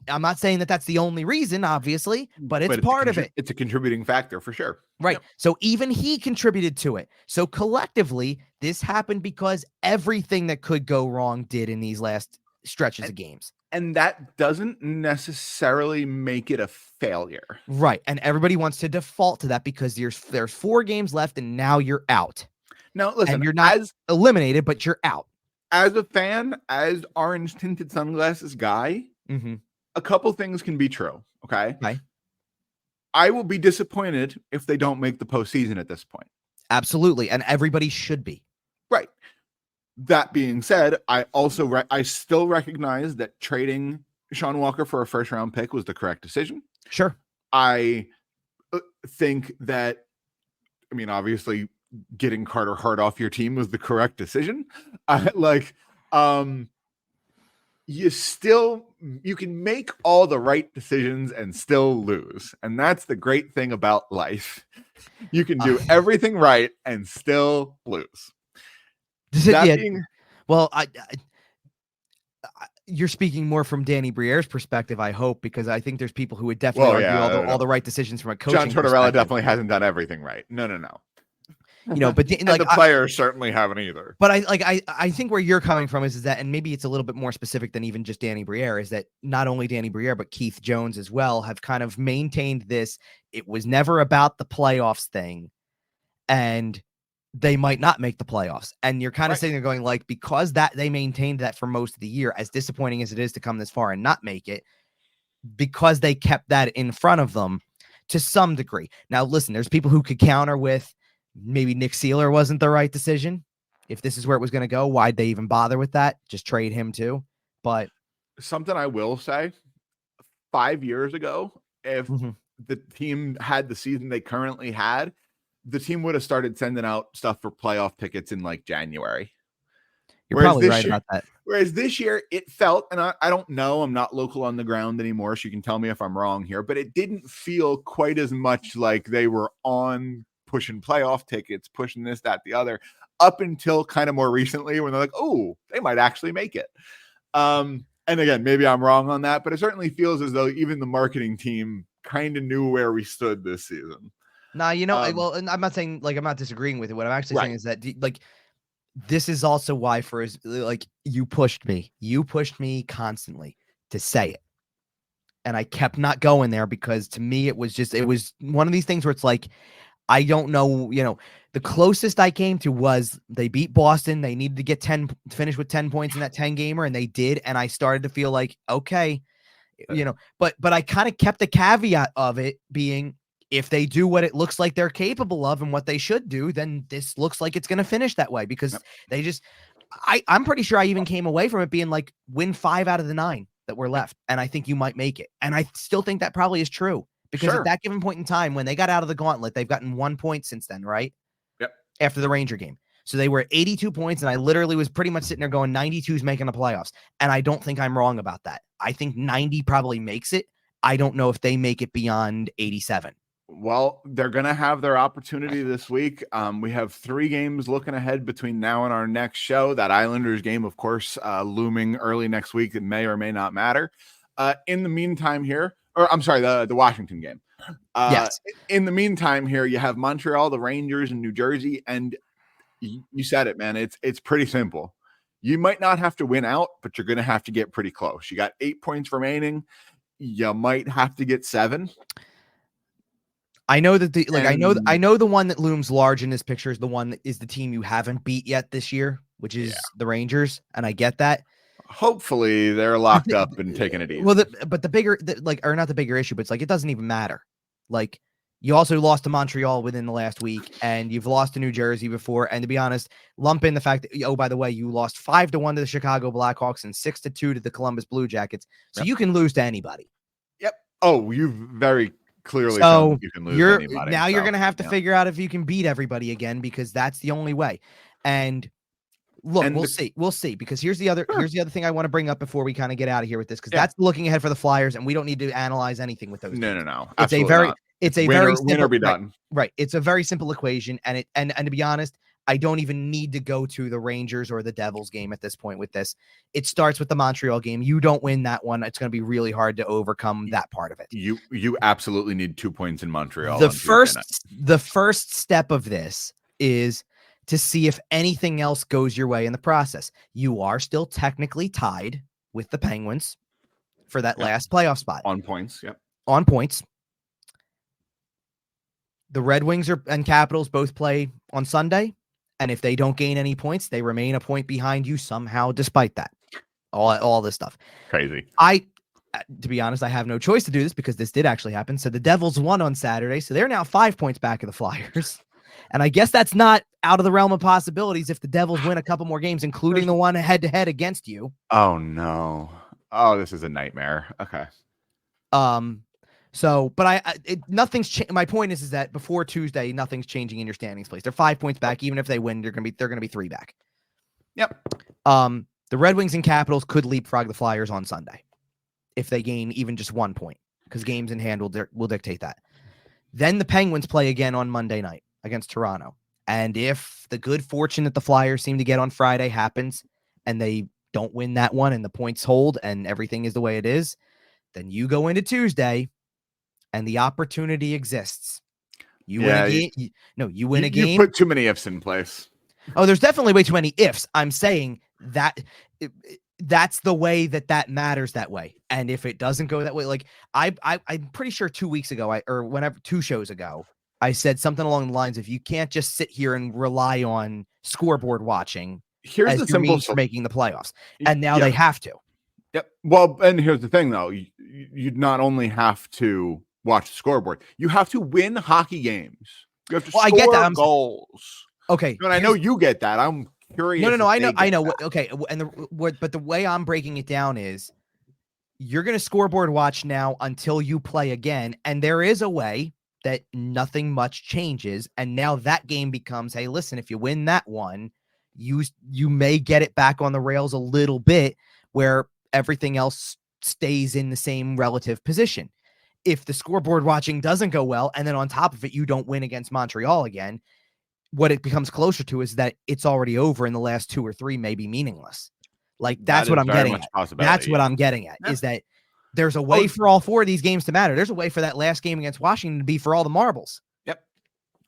I'm not saying that that's the only reason, obviously, but it's part of it. It's a contributing factor for sure. Right. Yep. So even he contributed to it. So collectively, this happened because everything that could go wrong did in these last stretches of games. And that doesn't necessarily make it a failure. Right. And everybody wants to default to that because there's 4 games left and now you're out. Now, listen, and you're not eliminated, but you're out. As a fan, as orange tinted sunglasses guy, a couple things can be true. Okay. I will be disappointed if they don't make the postseason at this point. Absolutely. And everybody should be. Right. That being said, I still recognize that trading Sean Walker for a first round pick was the correct decision. Sure. I think that, obviously getting Carter Hart off your team was the correct decision. You can make all the right decisions and still lose. And that's the great thing about life. You can do everything right and still lose. You're speaking more from Danny Briere's perspective, I hope, because I think there's people who would definitely argue all the right decisions from a coaching John Tortorella definitely hasn't done everything right. No. But the players certainly haven't either. But I think where you're coming from is that, and maybe it's a little bit more specific than even just Danny Briere, is that not only Danny Briere, but Keith Jones as well have kind of maintained this. It was never about the playoffs thing, and they might not make the playoffs. And you're kind of sitting there going, because that they maintained that for most of the year, as disappointing as it is to come this far and not make it, because they kept that in front of them to some degree. Now, listen, there's people who could counter with maybe Nick Seeler wasn't the right decision. If this is where it was going to go, why'd they even bother with that? Just trade him too. But something I will say, 5 years ago, if the team had the season they currently had, the team would have started sending out stuff for playoff tickets in January. You're probably right about that. Whereas this year it felt, and I don't know, I'm not local on the ground anymore, so you can tell me if I'm wrong here, but it didn't feel quite as much like they were on pushing playoff tickets, pushing this, that, the other, up until kind of more recently when they're like, oh, they might actually make it. And again, maybe I'm wrong on that, but it certainly feels as though even the marketing team kind of knew where we stood this season. Nah, well, and I'm not saying I'm not disagreeing with it. What I'm actually saying is that this is also why you pushed me constantly to say it. And I kept not going there because to me, it was one of these things where it's I don't know, the closest I came to was they beat Boston. They needed to get finish with 10 points in that 10 gamer. And they did. And I started to feel okay, but I kind of kept the caveat of it being, if they do what it looks like they're capable of and what they should do, then this looks like it's going to finish that way because they just, I'm pretty sure I even came away from it being win 5 out of the 9 that were left. And I think you might make it. And I still think that probably is true because at that given point in time, when they got out of the gauntlet, they've gotten 1 point since then, right? Yep. After the Ranger game. So they were at 82 points. And I literally was pretty much sitting there going 92 is making the playoffs. And I don't think I'm wrong about that. I think 90 probably makes it. I don't know if they make it beyond 87. Well, they're going to have their opportunity this week. We have 3 games looking ahead between now and our next show. That Islanders game, of course, looming early next week. It may or may not matter. In the meantime here, or I'm sorry, the Washington game. Yes. In the meantime here, you have Montreal, the Rangers, and New Jersey. And you said it, man. It's pretty simple. You might not have to win out, but you're going to have to get pretty close. You got 8 points remaining. You might have to get 7. I know that I know the one that looms large in this picture is the one that is the team you haven't beat yet this year, which is the Rangers, and I get that. Hopefully they're locked up and taking it easy. Well, but the bigger, or not the bigger issue, but it's it doesn't even matter. You also lost to Montreal within the last week, and you've lost to New Jersey before. And to be honest, lump in the fact that by the way, you lost 5-1 to the Chicago Blackhawks and 6-2 to the Columbus Blue Jackets, so you can lose to anybody. Yep. Oh, you very clearly you can lose anybody. Now you're going to have to figure out if you can beat everybody again, because that's the only way. And look, we'll see, because here's the other thing I want to bring up before we kind of get out of here with this, because that's looking ahead for the Flyers, and we don't need to analyze anything with those. No. It's a very simple, winner be done. Right. It's a very simple equation, and to be honest, I don't even need to go to the Rangers or the Devils game at this point with this. It starts with the Montreal game. You don't win that one, it's going to be really hard to overcome that part of it. You absolutely need 2 points in Montreal. The first step of this is to see if anything else goes your way in the process. You are still technically tied with the Penguins. for that last playoff spot. On points, yep. On points. The Red Wings and Capitals both play on Sunday, and if they don't gain any points, they remain a point behind you somehow despite that. All this stuff. Crazy. To be honest, I have no choice to do this because this did actually happen. So the Devils won on Saturday, so they're now 5 points back of the Flyers. And I guess that's not out of the realm of possibilities if the Devils win a couple more games, including the one head-to-head against you. Oh, no. Oh, this is a nightmare. Okay. So, but nothing's changed. My point is that before Tuesday, nothing's changing in your standings place. They're 5 points back. Even if they win, they're going to be 3 back. Yep. The Red Wings and Capitals could leapfrog the Flyers on Sunday if they gain even just 1 point, because games in hand will dictate that. Then the Penguins play again on Monday night against Toronto. And if the good fortune that the Flyers seem to get on Friday happens and they don't win that one and the points hold and everything is the way it is, then you go into Tuesday and the opportunity exists. You win a game. You win a game. You put too many ifs in place. Oh, there's definitely way too many ifs. I'm saying that that's the way that matters that way. And if it doesn't go that way, like I'm pretty sure 2 weeks ago, 2 shows ago, I said something along the lines of, you can't just sit here and rely on scoreboard watching. Here's the simple for making the playoffs. And now they have to. Yep. Well, and here's the thing though. You not only have to watch the scoreboard, you have to win hockey games. You have to score I get that. goals. Okay. And I know you get that. I'm curious. No. I know. Okay. And but the way I'm breaking it down is you're going to scoreboard watch now until you play again. And there is a way that nothing much changes. And now that game becomes, hey, listen, if you win that one, you may get it back on the rails a little bit where everything else stays in the same relative position. If the scoreboard watching doesn't go well, and then on top of it, you don't win against Montreal again, what it becomes closer to is that it's already over and the last 2 or 3 may be meaningless. Like that's what I'm getting at. That's what I'm getting at is that there's a way for all 4 of these games to matter. There's a way for that last game against Washington to be for all the marbles. Yep.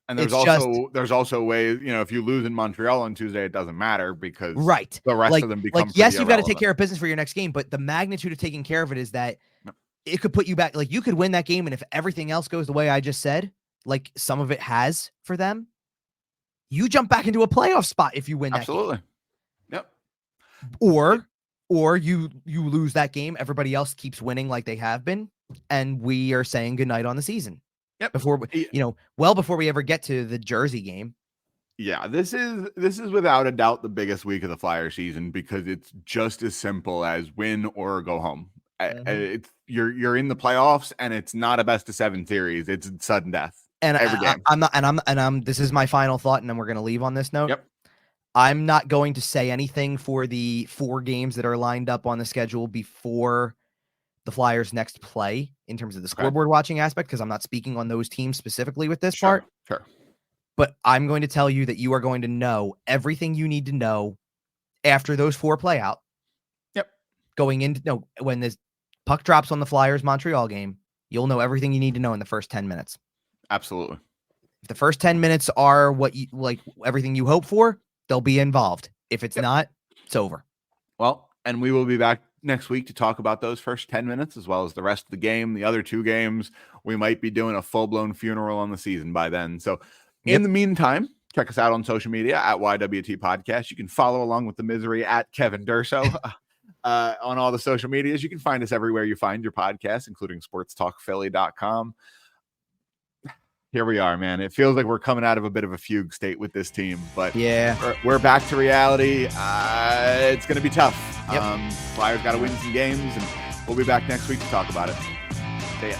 And there's also a way, if you lose in Montreal on Tuesday, it doesn't matter because the rest of them become yes, you've got to take care of business for your next game, but the magnitude of taking care of it is that it could put you back. Like you could win that game, and if everything else goes the way I just said, like some of it has for them, you jump back into a playoff spot if you win that game. Yep. Or you lose that game, everybody else keeps winning like they have been, and we are saying goodnight on the season. Yep. Before before we ever get to the Jersey game. Yeah, this is without a doubt the biggest week of the Flyer season because it's just as simple as win or go home. Mm-hmm. You're in the playoffs, and it's not a best of 7 series. It's sudden death. And every game. I'm this is my final thought, and then we're going to leave on this note. Yep. I'm not going to say anything for the 4 games that are lined up on the schedule before the Flyers next play in terms of the scoreboard watching aspect, because I'm not speaking on those teams specifically with this part. Sure. But I'm going to tell you that you are going to know everything you need to know after those 4 play out. Yep. Going into when this puck drops on the Flyers Montreal game, you'll know everything you need to know in the first 10 minutes. Absolutely. If the first 10 minutes are what you like, everything you hope for, they'll be involved. If it's not, it's over. Well, and we will be back next week to talk about those first 10 minutes as well as the rest of the game. The other 2 games, we might be doing a full-blown funeral on the season by then. So in the meantime, check us out on social media at YWT Podcast. You can follow along with the misery at Kevin Durso on all the social medias. You can find us everywhere you find your podcasts, including sportstalkphilly.com. Here we are, man. It feels like we're coming out of a bit of a fugue state with this team, but we're back to reality. It's going to be tough. Yep. Flyers got to win some games, and we'll be back next week to talk about it. See ya.